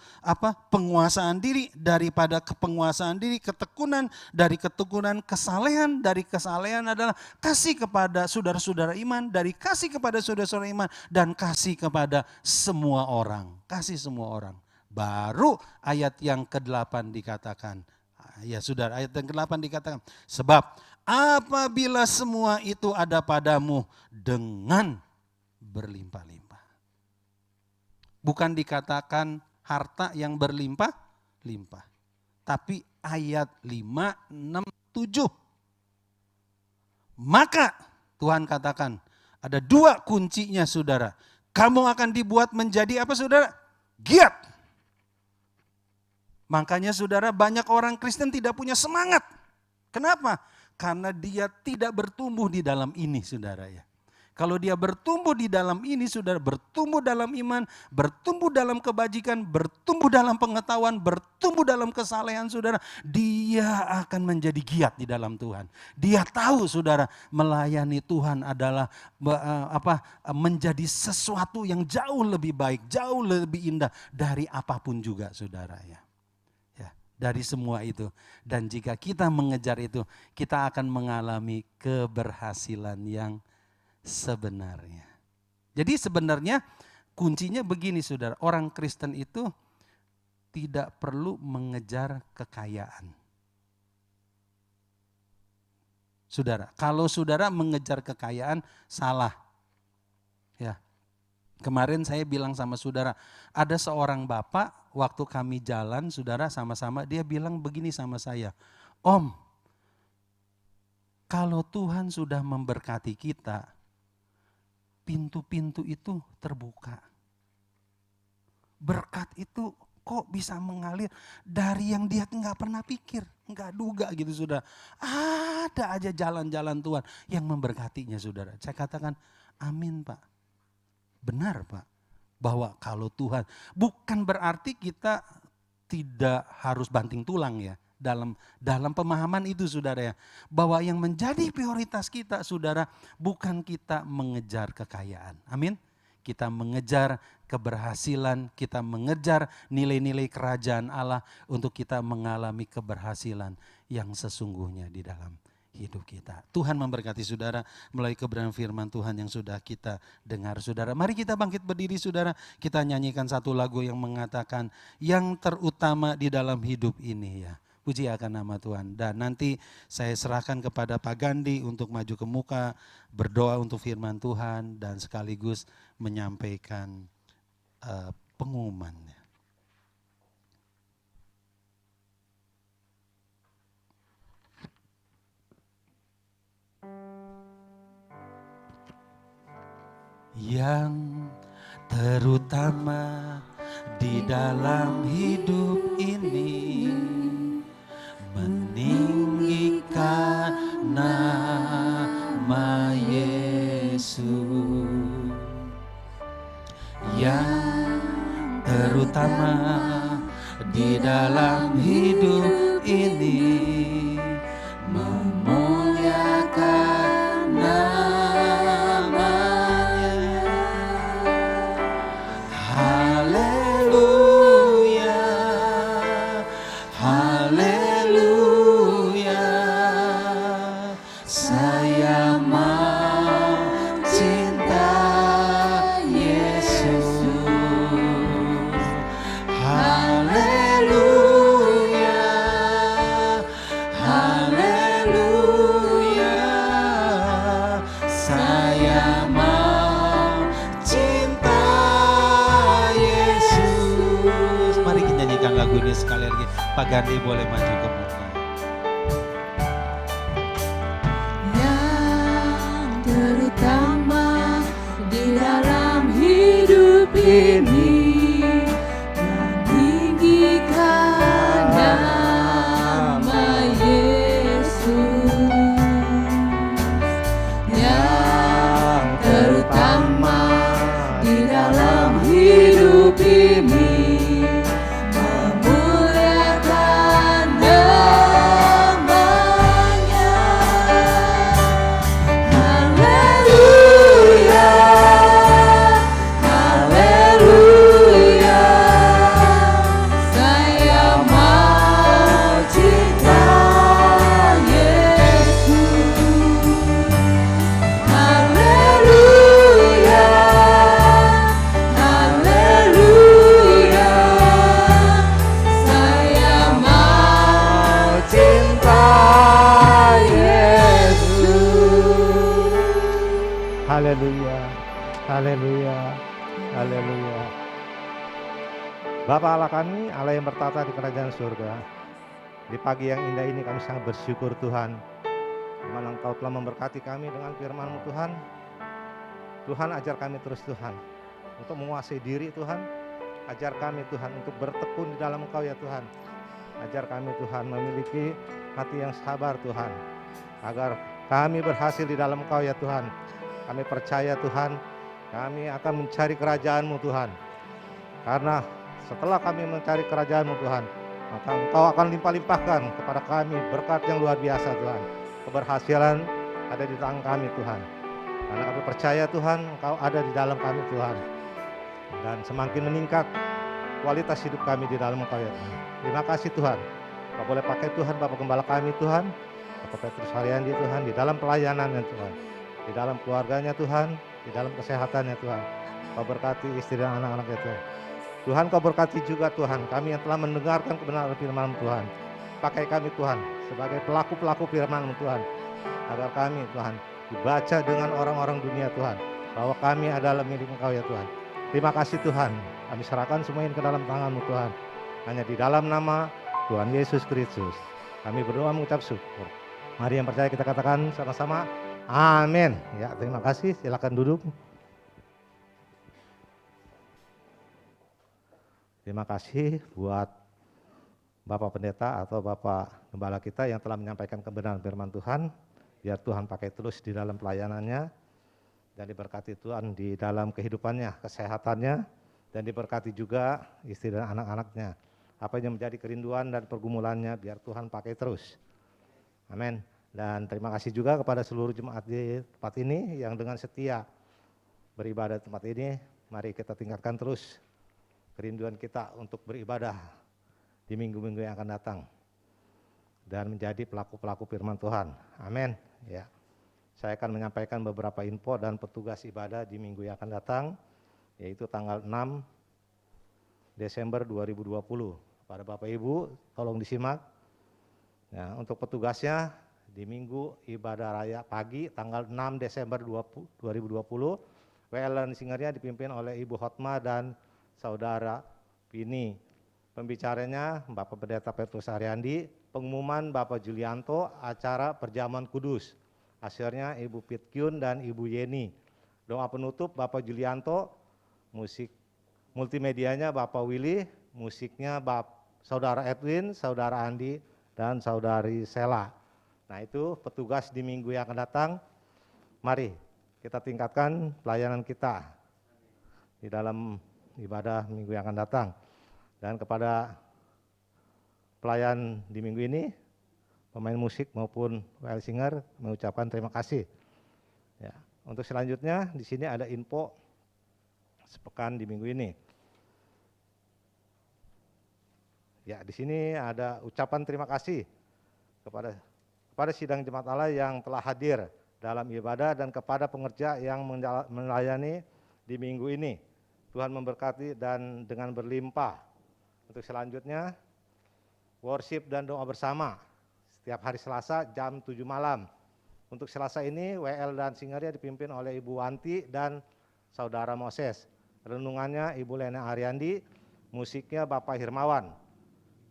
penguasaan diri, daripada kepenguasaan diri ketekunan, dari ketekunan kesalehan, dari kesalehan adalah kasih kepada saudara-saudara iman, dari kasih kepada saudara-saudara iman dan kasih kepada semua orang. Kasih semua orang. Baru ayat yang ke-8 dikatakan. Ya saudara, ayat yang ke-8 dikatakan. Sebab apabila semua itu ada padamu dengan berlimpah-limpah. Bukan dikatakan harta yang berlimpah-limpah. Tapi ayat 5, 6, 7. Maka Tuhan katakan ada 2 kuncinya saudara. Kamu akan dibuat menjadi apa saudara? Giat. Makanya saudara banyak orang Kristen tidak punya semangat. Kenapa? Karena dia tidak bertumbuh di dalam ini saudara ya. Kalau dia bertumbuh di dalam ini saudara, bertumbuh dalam iman, bertumbuh dalam kebajikan, bertumbuh dalam pengetahuan, bertumbuh dalam kesalehan saudara, dia akan menjadi giat di dalam Tuhan. Dia tahu saudara, melayani Tuhan adalah menjadi sesuatu yang jauh lebih baik, jauh lebih indah dari apapun juga saudara ya. Dari semua itu. Dan jika kita mengejar itu, kita akan mengalami keberhasilan yang sebenarnya. Jadi sebenarnya kuncinya begini saudara, orang Kristen itu tidak perlu mengejar kekayaan. Saudara, kalau saudara mengejar kekayaan salah. Ya. Kemarin saya bilang sama saudara, ada seorang bapak waktu kami jalan saudara sama-sama, dia bilang begini sama saya, Om, kalau Tuhan sudah memberkati kita, pintu-pintu itu terbuka. Berkat itu kok bisa mengalir dari yang dia nggak pernah pikir, nggak duga gitu saudara. Ada aja jalan-jalan Tuhan yang memberkatinya saudara. Saya katakan, amin Pak. Benar Pak, bahwa kalau Tuhan, bukan berarti kita tidak harus banting tulang ya. Dalam pemahaman itu saudara ya, bahwa yang menjadi prioritas kita saudara, bukan kita mengejar kekayaan. Amin. Kita mengejar keberhasilan, kita mengejar nilai-nilai kerajaan Allah untuk kita mengalami keberhasilan yang sesungguhnya di dalam hidup kita. Tuhan memberkati saudara melalui kebenaran firman Tuhan yang sudah kita dengar saudara. Mari kita bangkit berdiri saudara, kita nyanyikan satu lagu yang mengatakan yang terutama di dalam hidup ini ya. Puji akan nama Tuhan. Dan nanti saya serahkan kepada Pak Gandhi untuk maju ke muka, berdoa untuk firman Tuhan dan sekaligus menyampaikan pengumumannya. Yang terutama di dalam hidup ini meninggikan nama Yesus. Yang terutama di dalam hidup ini memuliakan namanya. Haleluya, haleluya, saya mau cinta Yesus. Haleluya, haleluya, saya mau cinta Yesus. Mari kita nyanyikan lagu ini sekali lagi. Pak Gandhi boleh maju ke muka. Yang terutama di dalam hidup ini meninggikan nama Yesus. Yang terutama di dalam hidup ini memuliakan namanya. Haleluya, haleluya, saya mau cinta Yesus. Haleluya, haleluya, saya mau cinta Yesus. Haleluya, haleluya, haleluya. Bapa Allah kami, Allah yang bertata di kerajaan surga. Di pagi yang indah ini kami sangat bersyukur Tuhan, di mana Engkau telah memberkati kami dengan firman-Mu Tuhan. Tuhan ajar kami terus Tuhan, untuk menguasai diri Tuhan. Ajar kami Tuhan untuk bertekun di dalam Engkau ya Tuhan. Ajar kami Tuhan memiliki hati yang sabar Tuhan, agar kami berhasil di dalam Engkau ya Tuhan. Kami percaya Tuhan, kami akan mencari kerajaan-Mu Tuhan. Karena setelah kami mencari kerajaan-Mu Tuhan, maka Engkau akan limpah-limpahkan kepada kami berkat yang luar biasa Tuhan. Keberhasilan ada di tangan kami Tuhan. Karena kami percaya Tuhan, Engkau ada di dalam kami Tuhan. Dan semakin meningkat kualitas hidup kami di dalam Engkau ya Tuhan. Terima kasih Tuhan. Kau boleh pakai Tuhan Bapak Gembala kami Tuhan, Bapak Petrus Haryandi Tuhan, di dalam pelayanannya Tuhan, di dalam keluarganya Tuhan, di dalam kesehatannya Tuhan. Kau berkati istri dan anak-anaknya Tuhan. Tuhan Kau berkati juga Tuhan kami yang telah mendengarkan kebenaran firman Tuhan. Pakai kami Tuhan sebagai pelaku-pelaku firman Tuhan, agar kami Tuhan dibaca dengan orang-orang dunia Tuhan, bahwa kami adalah milik Engkau ya Tuhan. Terima kasih Tuhan, kami serahkan semua ini ke dalam tangan-Mu Tuhan. Hanya di dalam nama Tuhan Yesus Kristus kami berdoa mengucap syukur. Mari yang percaya kita katakan sama-sama, amin. Ya, terima kasih, silakan duduk. Terima kasih buat Bapak Pendeta atau Bapak Gembala kita yang telah menyampaikan kebenaran firman Tuhan. Biar Tuhan pakai terus di dalam pelayanannya, dan diberkati Tuhan di dalam kehidupannya, kesehatannya, dan diberkati juga istri dan anak-anaknya. Apa yang menjadi kerinduan dan pergumulannya biar Tuhan pakai terus. Amin. Dan terima kasih juga kepada seluruh jemaat di tempat ini yang dengan setia beribadah di tempat ini. Mari kita tingkatkan terus kerinduan kita untuk beribadah di minggu-minggu yang akan datang. dan menjadi pelaku-pelaku firman Tuhan. Amin. Ya. Saya akan menyampaikan beberapa info dan petugas ibadah di minggu yang akan datang, yaitu tanggal 6 Desember 2020. Pada Bapak Ibu, tolong disimak. Nah, untuk petugasnya di minggu ibadah raya pagi tanggal 6 Desember 2020, WL dan Singernya dipimpin oleh Ibu Hotma dan Saudara Pini. Pembicaranya Bapak Pendeta Petrus Ariandi, pengumuman Bapak Julianto, acara perjamuan kudus. Hasilnya Ibu Pitkyun dan Ibu Yeni. Doa penutup Bapak Julianto, musik multimedianya Bapak Willy, musiknya Saudara Edwin, Saudara Andi, dan Saudari Sela. Nah, itu petugas di minggu yang akan datang. Mari kita tingkatkan pelayanan kita di dalam ibadah minggu yang akan datang. Dan kepada pelayan di minggu ini, pemain musik maupun WL Singer, mengucapkan terima kasih. Ya, untuk selanjutnya di sini ada info sepekan di minggu ini. Ya, di sini ada ucapan terima kasih kepada sidang jemaat Allah yang telah hadir dalam ibadah dan kepada pengerja yang melayani di minggu ini. Tuhan memberkati dan dengan berlimpah. Untuk selanjutnya, worship dan doa bersama setiap hari Selasa jam 7 malam. Untuk Selasa ini WL dan Singeria dipimpin oleh Ibu Wanti dan Saudara Moses. Renungannya Ibu Lena Ariandi, musiknya Bapak Hirmawan.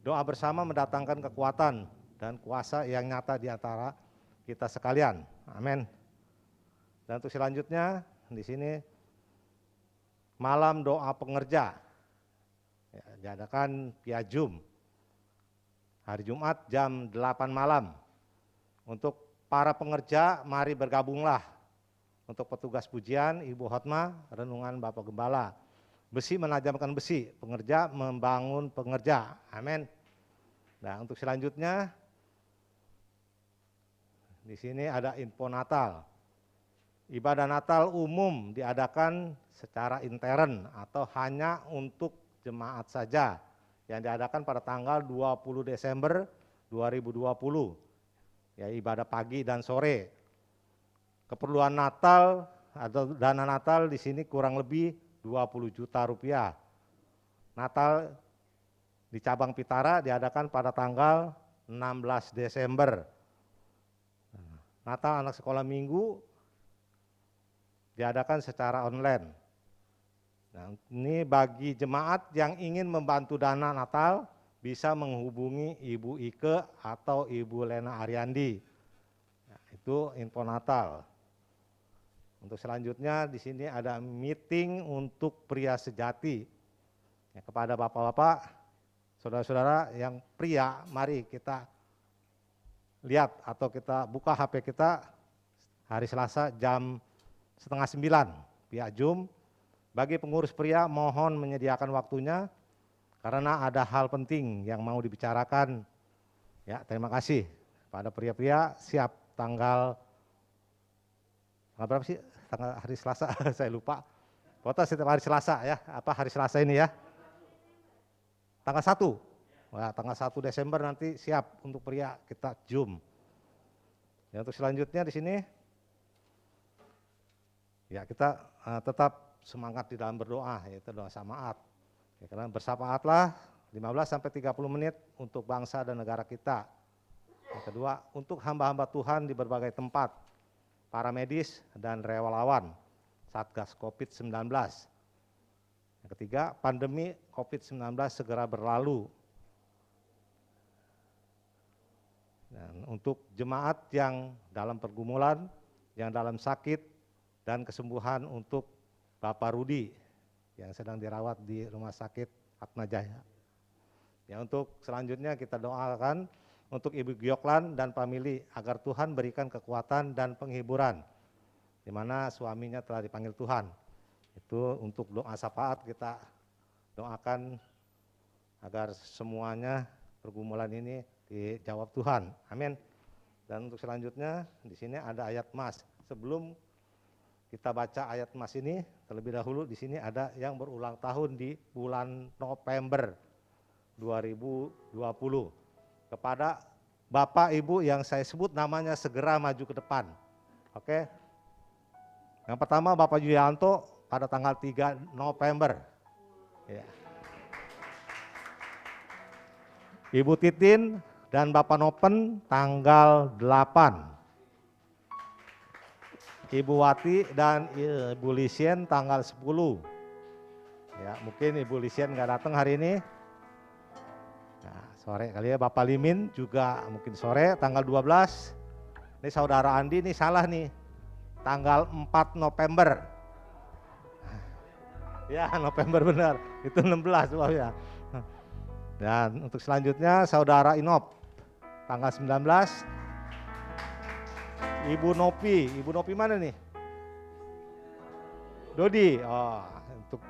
Doa bersama mendatangkan kekuatan dan kuasa yang nyata di antara kita sekalian. Amin. Dan untuk selanjutnya di sini malam doa pengerja. Ya, diadakan via Zoom. Hari Jumat jam 8 malam. Untuk para pengerja, mari bergabunglah. Untuk petugas pujian, Ibu Hotma, renungan Bapak Gembala. Besi menajamkan besi, pengerja membangun pengerja. Amin. Nah, untuk selanjutnya, di sini ada info Natal. Ibadah Natal umum diadakan secara intern atau hanya untuk jemaat saja, yang diadakan pada tanggal 20 Desember 2020, ya ibadah pagi dan sore. Keperluan Natal atau dana Natal di sini kurang lebih 20 juta rupiah. Natal di cabang Pitara diadakan pada tanggal 16 Desember. Natal anak sekolah minggu diadakan secara online. Nah, ini bagi jemaat yang ingin membantu dana Natal bisa menghubungi Ibu Ike atau Ibu Lena Ariandi. Nah, itu info Natal. Untuk selanjutnya di sini ada meeting untuk pria sejati. Ya, kepada bapak-bapak, saudara-saudara yang pria, mari kita lihat atau kita buka HP kita hari Selasa jam 8:30 via Zoom. Bagi pengurus pria mohon menyediakan waktunya karena ada hal penting yang mau dibicarakan. Ya, terima kasih pada pria-pria. Siap tanggal berapa sih? Tanggal hari Selasa saya lupa. Kota setiap hari Selasa ya. Apa hari Selasa ini ya? Tanggal 1. Nah, tanggal 1 Desember nanti siap untuk pria kita Zoom. Ya, untuk selanjutnya di sini ya kita tetap semangat di dalam berdoa, yaitu doa syafaat. Ya, karena bersafaatlah 15 sampai 30 menit untuk bangsa dan negara kita. Yang kedua, untuk hamba-hamba Tuhan di berbagai tempat, para medis dan relawan Satgas COVID-19. Yang ketiga, pandemi COVID-19 segera berlalu. Dan untuk jemaat yang dalam pergumulan, yang dalam sakit dan kesembuhan untuk Bapak Rudi yang sedang dirawat di Rumah Sakit Atmajaya. Ya, untuk selanjutnya kita doakan untuk Ibu Gioklan dan famili agar Tuhan berikan kekuatan dan penghiburan di mana suaminya telah dipanggil Tuhan. Itu untuk doa syafaat kita doakan agar semuanya pergumulan ini dijawab Tuhan. Amin. Dan untuk selanjutnya di sini ada ayat mas. Sebelum kita baca ayat mas ini, terlebih dahulu di sini ada yang berulang tahun di bulan November 2020. Kepada Bapak Ibu yang saya sebut namanya segera maju ke depan. Oke. Yang pertama Bapak Yulianto pada tanggal 3 November. Ya. Ibu Titin dan Bapak Nopen tanggal 8. Ibu Wati dan Ibu Lisien tanggal 10. Ya, mungkin Ibu Lisien nggak datang hari ini. Nah, sore kali ya. Bapak Limin juga mungkin sore tanggal 12. Ini saudara Andi nih salah nih. Tanggal 4 November. Ya, November benar. Itu 16 Bapak ya. Dan untuk selanjutnya saudara Inop tanggal 19. Ibu Nopi mana nih? Dodi. Oh, untuk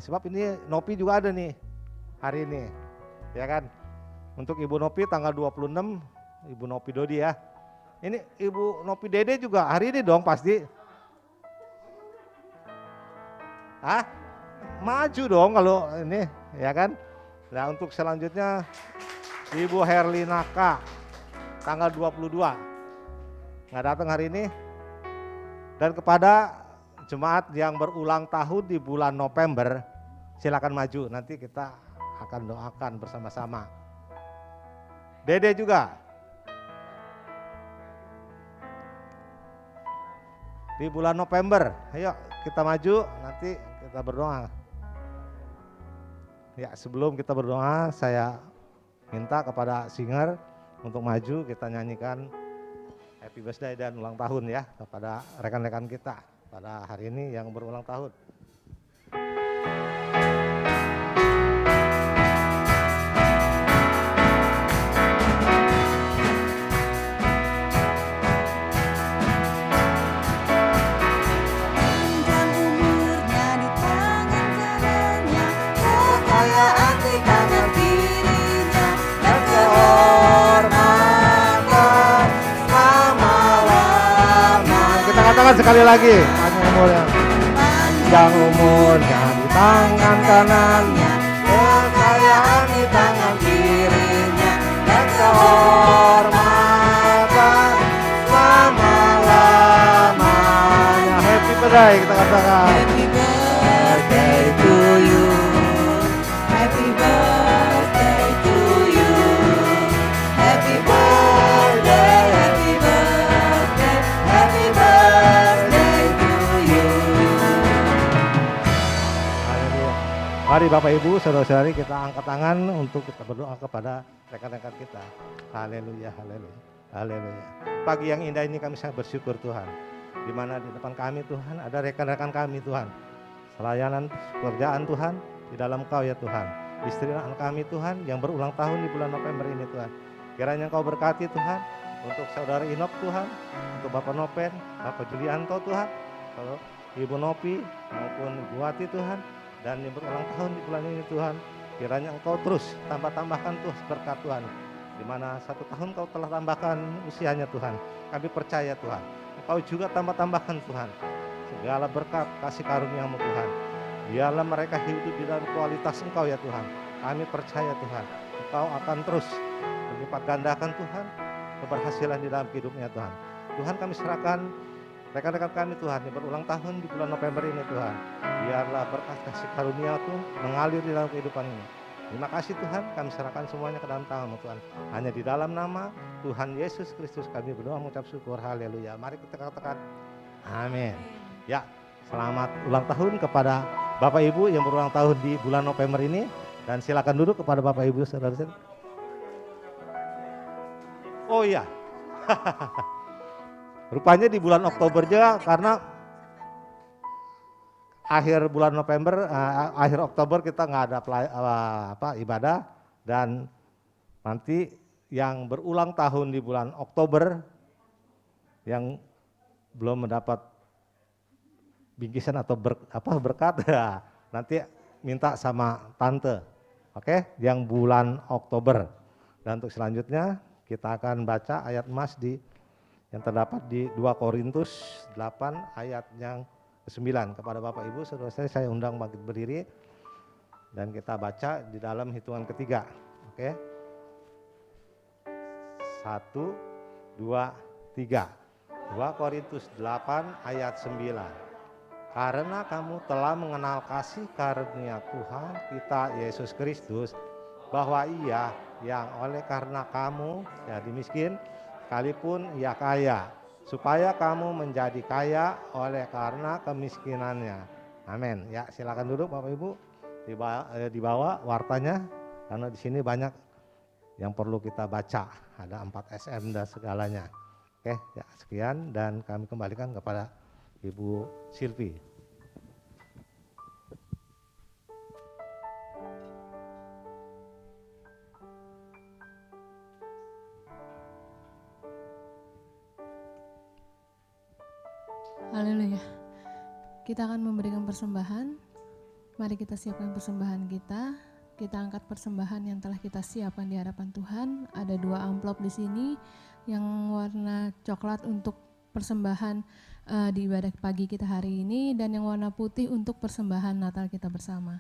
sebab ini Nopi juga ada nih hari ini. Ya kan? Untuk Ibu Nopi tanggal 26, Ibu Nopi Dodi ya. Ini Ibu Nopi Dede juga hari ini dong pasti. Hah? Maju dong kalau ini, ya kan? Nah, untuk selanjutnya Ibu Herlinaka tanggal 22. Nggak datang hari ini. Dan kepada jemaat yang berulang tahun di bulan November, silakan maju. Nanti kita akan doakan bersama-sama. Dede juga. Di bulan November, ayo kita maju, nanti kita berdoa. Ya, sebelum kita berdoa, saya minta kepada singer untuk maju, kita nyanyikan Happy Birthday dan ulang tahun ya kepada rekan-rekan kita pada hari ini yang berulang tahun. Panjang umurnya di tangan kanannya, kekayaan di tangan kirinya, dan kehormatan selama-lamanya. Kita katakan sekali lagi, panjang umurnya di tangan kanannya, kekayaan di tangan kirinya, dan kehormatan selama-lamanya. Happy birthday kita katakan. Happy birthday to you. Happy birthday to you. Happy birthday, happy birthday, happy birthday to you. Haleluya. Mari Bapak Ibu, saudara-saudari kita angkat tangan untuk kita berdoa kepada rekan-rekan kita. Haleluya, haleluya, haleluya. Pagi yang indah ini kami sangat bersyukur Tuhan. Di mana di depan kami Tuhan ada rekan-rekan kami Tuhan. Pelayanan pekerjaan Tuhan di dalam Kau ya Tuhan. Istri anak kami Tuhan yang berulang tahun di bulan November ini Tuhan. Kiranya Engkau berkati Tuhan untuk saudara Inop Tuhan, untuk Bapak Nopen, Bapak Julianto Tuhan, kalau Ibu Nopi maupun Ibu Wati Tuhan, dan yang berulang tahun di bulan ini Tuhan. Kiranya Engkau terus tambahkan Tuhan berkat Tuhan. Di mana 1 tahun Kau telah tambahkan usianya Tuhan. Kami percaya Tuhan. Engkau juga tambahkan Tuhan. Segala berkat kasih karunia-Mu Tuhan. Biarlah mereka hidup di dalam kualitas Engkau ya Tuhan. Kami percaya Tuhan. Engkau akan terus berlipat gandakan Tuhan keberhasilan di dalam hidupnya Tuhan. Tuhan kami serahkan rekan-rekan kami Tuhan yang berulang tahun di bulan November ini Tuhan. Biarlah berkat kasih karunia Tuhan mengalir di dalam kehidupan ini. Terima kasih Tuhan, kami serahkan semuanya ke dalam tangan-Mu Tuhan. Hanya di dalam nama Tuhan Yesus Kristus kami berdoa mengucap syukur. Haleluya. Mari kita katakan amin. Ya, selamat ulang tahun kepada Bapak Ibu yang berulang tahun di bulan November ini. Dan silakan duduk kepada Bapak Ibu saudara-saudara. Oh iya. Rupanya di bulan Oktober juga karena akhir bulan November, akhir Oktober kita nggak ada ibadah, dan nanti yang berulang tahun di bulan Oktober yang belum mendapat bingkisan atau berkat ya, nanti minta sama tante, oke? Yang bulan Oktober. Dan untuk selanjutnya kita akan baca ayat emas yang terdapat di 2 Korintus 8 ayat yang ke-9. Kepada Bapak Ibu saudara saya undang bangkit berdiri dan kita baca di dalam hitungan ketiga. Oke. 1, 1, 2, 3. 2 Korintus 8 ayat 9. Karena kamu telah mengenal kasih karunia Tuhan kita Yesus Kristus, bahwa Ia yang oleh karena kamu jadi miskin, sekalipun Ia kaya, supaya kamu menjadi kaya oleh karena kemiskinannya. Amin. Ya, silakan duduk Bapak Ibu. Dibawa wartanya, karena di sini banyak yang perlu kita baca. Ada 4 SM dan segalanya. Oke, ya sekian dan kami kembalikan kepada Ibu Silvi. Haleluya. Kita akan memberikan persembahan. Mari kita siapkan persembahan kita. Kita angkat persembahan yang telah kita siapkan di hadapan Tuhan. Ada 2 amplop di sini yang warna coklat untuk persembahan di ibadah pagi kita hari ini, dan yang warna putih untuk persembahan Natal kita bersama.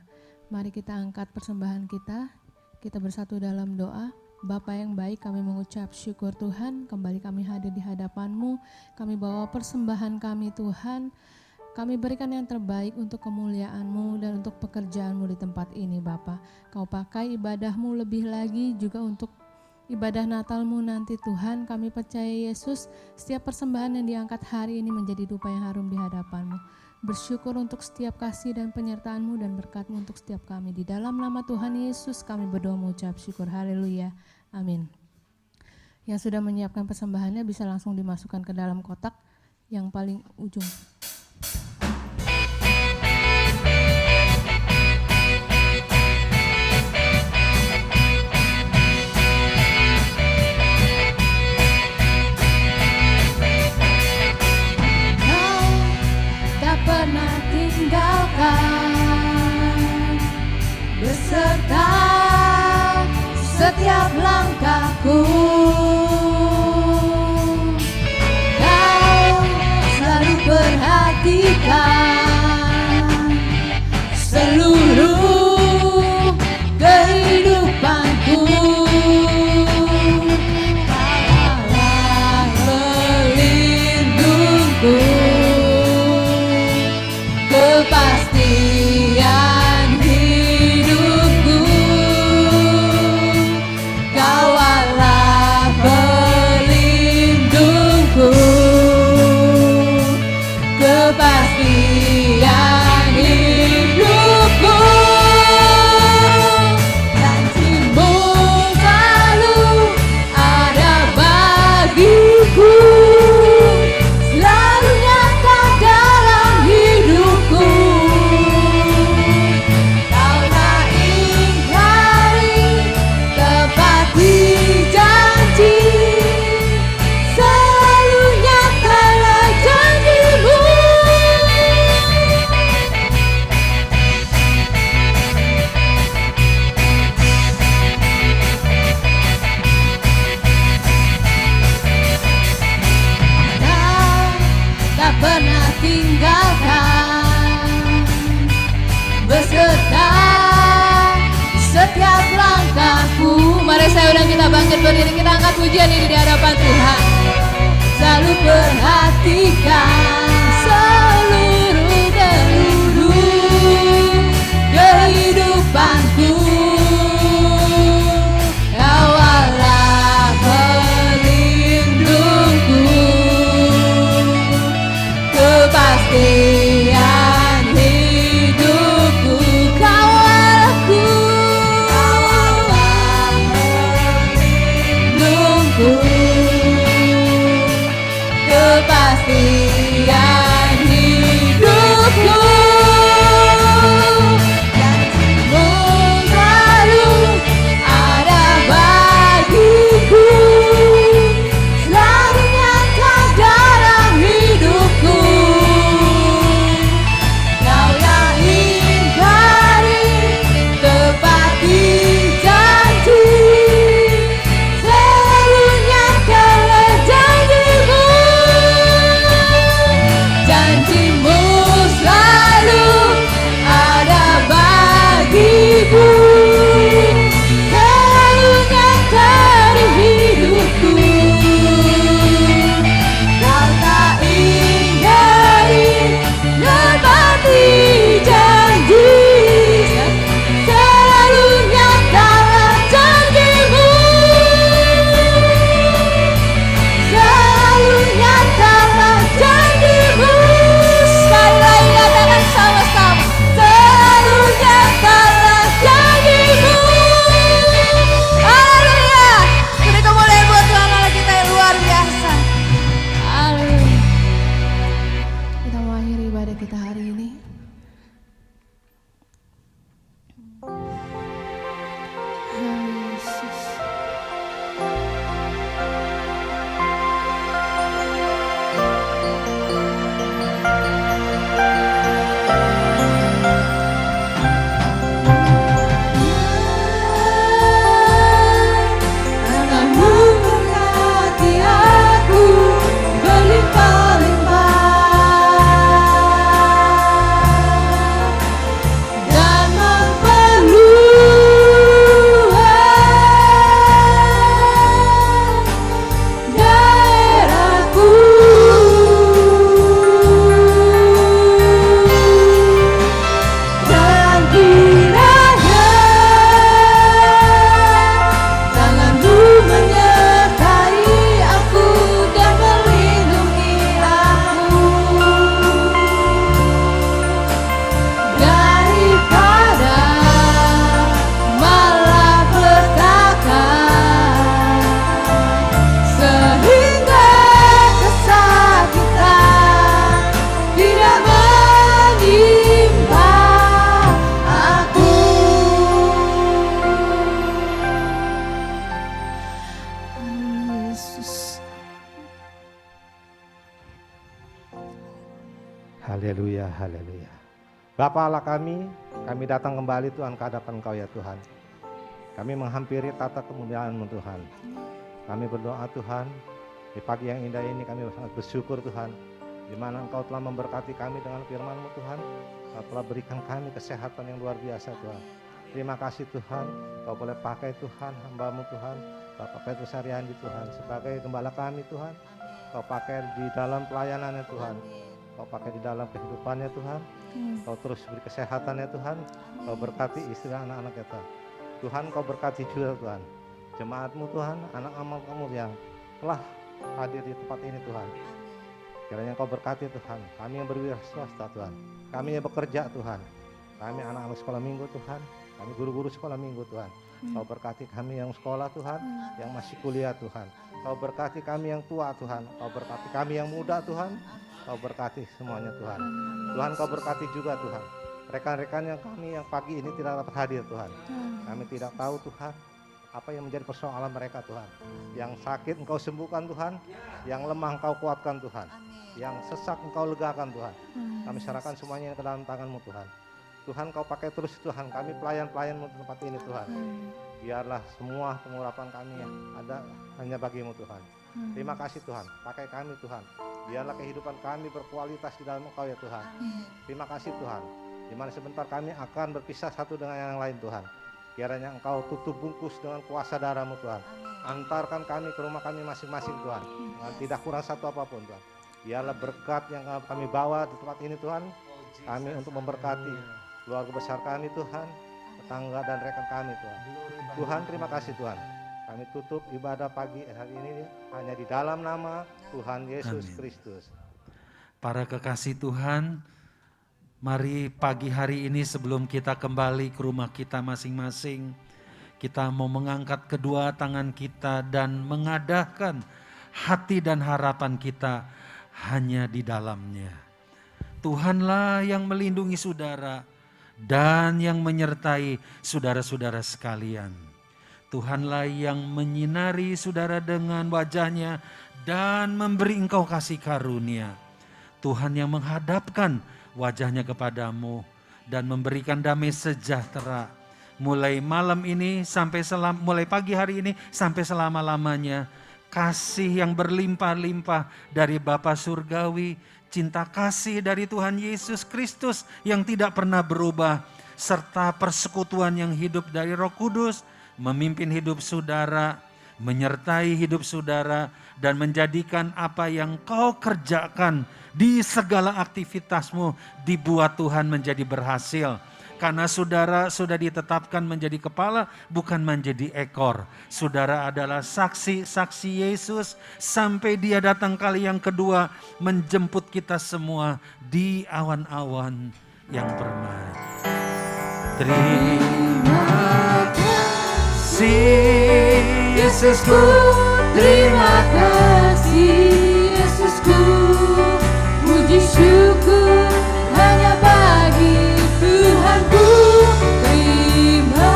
Mari kita angkat persembahan kita. Kita bersatu dalam doa. Bapa yang baik, kami mengucap syukur Tuhan, kembali kami hadir di hadapan-Mu. Kami bawa persembahan kami Tuhan. Kami berikan yang terbaik untuk kemuliaan-Mu dan untuk pekerjaan-Mu di tempat ini Bapa. Kau pakai ibadah-Mu lebih lagi juga untuk ibadah Natal-Mu nanti Tuhan. Kami percaya Yesus, setiap persembahan yang diangkat hari ini menjadi dupa yang harum di hadapan-Mu. Bersyukur untuk setiap kasih dan penyertaan-Mu dan berkat-Mu untuk setiap kami. Di dalam nama Tuhan Yesus kami berdoa mengucap syukur. Haleluya. Amin. Yang sudah menyiapkan persembahannya bisa langsung dimasukkan ke dalam kotak yang paling ujung. Pernah tinggalkan beserta setiap langkahku. Kau selalu perhatikan seluruh kehidupanku. Kaulah pelindungku, kepastian hidupku. Kawalah pelindungku, kepastian hidupku. Janji-Mu selalu ada bagiku, selalu nyata dalam hidupku. Kau tak ingkari, tepati janji, selalu nyatalah janji-Mu. Kau tak pernah tinggalkan beserta setiap langkahku. Mari saya undang kita bangkit berdiri, kita angkat pujian ini di hadapan Tuhan. Selalu perhatikan seluruh kehidupanku. Kawalah pelindungku, kepastian hidupku. Kawalku, pelindungku, kepastian hidupku. Janji-Mu selalu ada bagiku, selalu nyata dalam hidupku. Kau yang ingkari, tepati janji, selalu nyatalah janji-Mu. Haleluya, haleluya. Bapa Allah kami datang kembali Tuhan ke hadapan Engkau ya Tuhan. Kami menghampiri tata kemuliaan-Mu Tuhan. Kami berdoa Tuhan, di pagi yang indah ini kami sangat bersyukur Tuhan, di mana Engkau telah memberkati kami dengan firman-Mu Tuhan. Engkau telah berikan kami kesehatan yang luar biasa Tuhan. Terima kasih Tuhan, Kau boleh pakai Tuhan hamba-Mu Tuhan, Bapak Petrus Haryandi Tuhan, sebagai gembala kami Tuhan. Kau pakai di dalam pelayanannya Tuhan, Kau pakai di dalam kehidupannya Tuhan. Kau terus beri kesehatannya Tuhan. Kau berkati istri anak-anak kita Tuhan. Kau berkati juga Tuhan jemaat-Mu Tuhan, anak amal Kamu yang telah hadir di tempat ini Tuhan. Kiranya Kau berkati Tuhan kami yang berwira swasta Tuhan, kami yang bekerja Tuhan, kami anak-anak sekolah minggu Tuhan, kami guru-guru sekolah minggu Tuhan. Kau berkati kami yang sekolah Tuhan, yang masih kuliah Tuhan. Kau berkati kami yang tua Tuhan, Kau berkati kami yang muda Tuhan. Kau berkati semuanya Tuhan. Tuhan Kau berkati juga Tuhan rekan-rekan yang kami yang pagi ini tidak dapat hadir Tuhan. Kami tidak tahu Tuhan apa yang menjadi persoalan mereka Tuhan. Yang sakit Engkau sembuhkan Tuhan, yang lemah Engkau kuatkan Tuhan, yang sesak Engkau legakan Tuhan. Kami serahkan semuanya ke dalam tangan-Mu Tuhan. Tuhan Kau pakai terus Tuhan kami pelayan-pelayan-Mu di tempat ini Tuhan. Biarlah semua pengurapan kami yang ada hanya bagi-Mu Tuhan. Terima kasih Tuhan, pakai kami Tuhan. Biarlah kehidupan kami berkualitas di dalam Engkau ya Tuhan. Terima kasih Tuhan, di mana sebentar kami akan berpisah satu dengan yang lain Tuhan. Kiranya Engkau tutup bungkus dengan kuasa darah-Mu Tuhan. Antarkan kami ke rumah kami masing-masing Tuhan, tidak kurang satu apapun Tuhan. Biarlah berkat yang kami bawa di tempat ini Tuhan, kami untuk memberkati keluarga besar kami Tuhan, tetangga dan rekan kami Tuhan. Tuhan terima kasih Tuhan. Kami tutup ibadah pagi hari ini hanya di dalam nama Tuhan Yesus Kristus. Para kekasih Tuhan, mari pagi hari ini sebelum kita kembali ke rumah kita masing-masing, kita mau mengangkat kedua tangan kita dan mengadahkan hati dan harapan kita hanya di dalamnya. Tuhanlah yang melindungi saudara dan yang menyertai saudara-saudara sekalian. Tuhanlah yang menyinari saudara dengan wajahnya dan memberi engkau kasih karunia. Tuhan yang menghadapkan wajahnya kepadamu dan memberikan damai sejahtera. Mulai malam ini sampai mulai pagi hari ini sampai selama-lamanya. Kasih yang berlimpah-limpah dari Bapa Surgawi, cinta kasih dari Tuhan Yesus Kristus yang tidak pernah berubah, serta persekutuan yang hidup dari Roh Kudus, memimpin hidup saudara, menyertai hidup saudara, dan menjadikan apa yang kau kerjakan di segala aktivitasmu dibuat Tuhan menjadi berhasil. Karena saudara sudah ditetapkan menjadi kepala, bukan menjadi ekor. Saudara adalah saksi-saksi Yesus sampai Dia datang kali yang kedua menjemput kita semua di awan-awan yang permai. Terima kasih Yesusku, Terima kasih Yesusku, puji syukur hanya bagi Tuhanku. Terima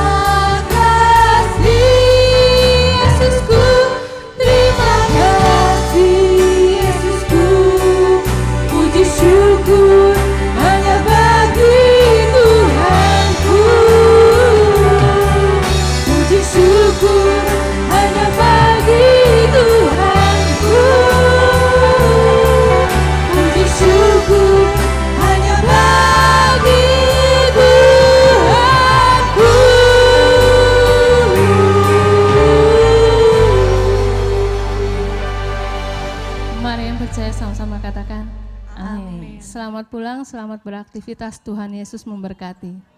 kasih Yesusku, terima kasih Yesusku, puji syukur hanya bagi Tuhanku. Puji syukur hanya bagi Tuhanku. Puji syukur hanya bagi Tuhanku. Mari yang percaya sama-sama katakan amin. Selamat pulang, selamat beraktivitas, Tuhan Yesus memberkati.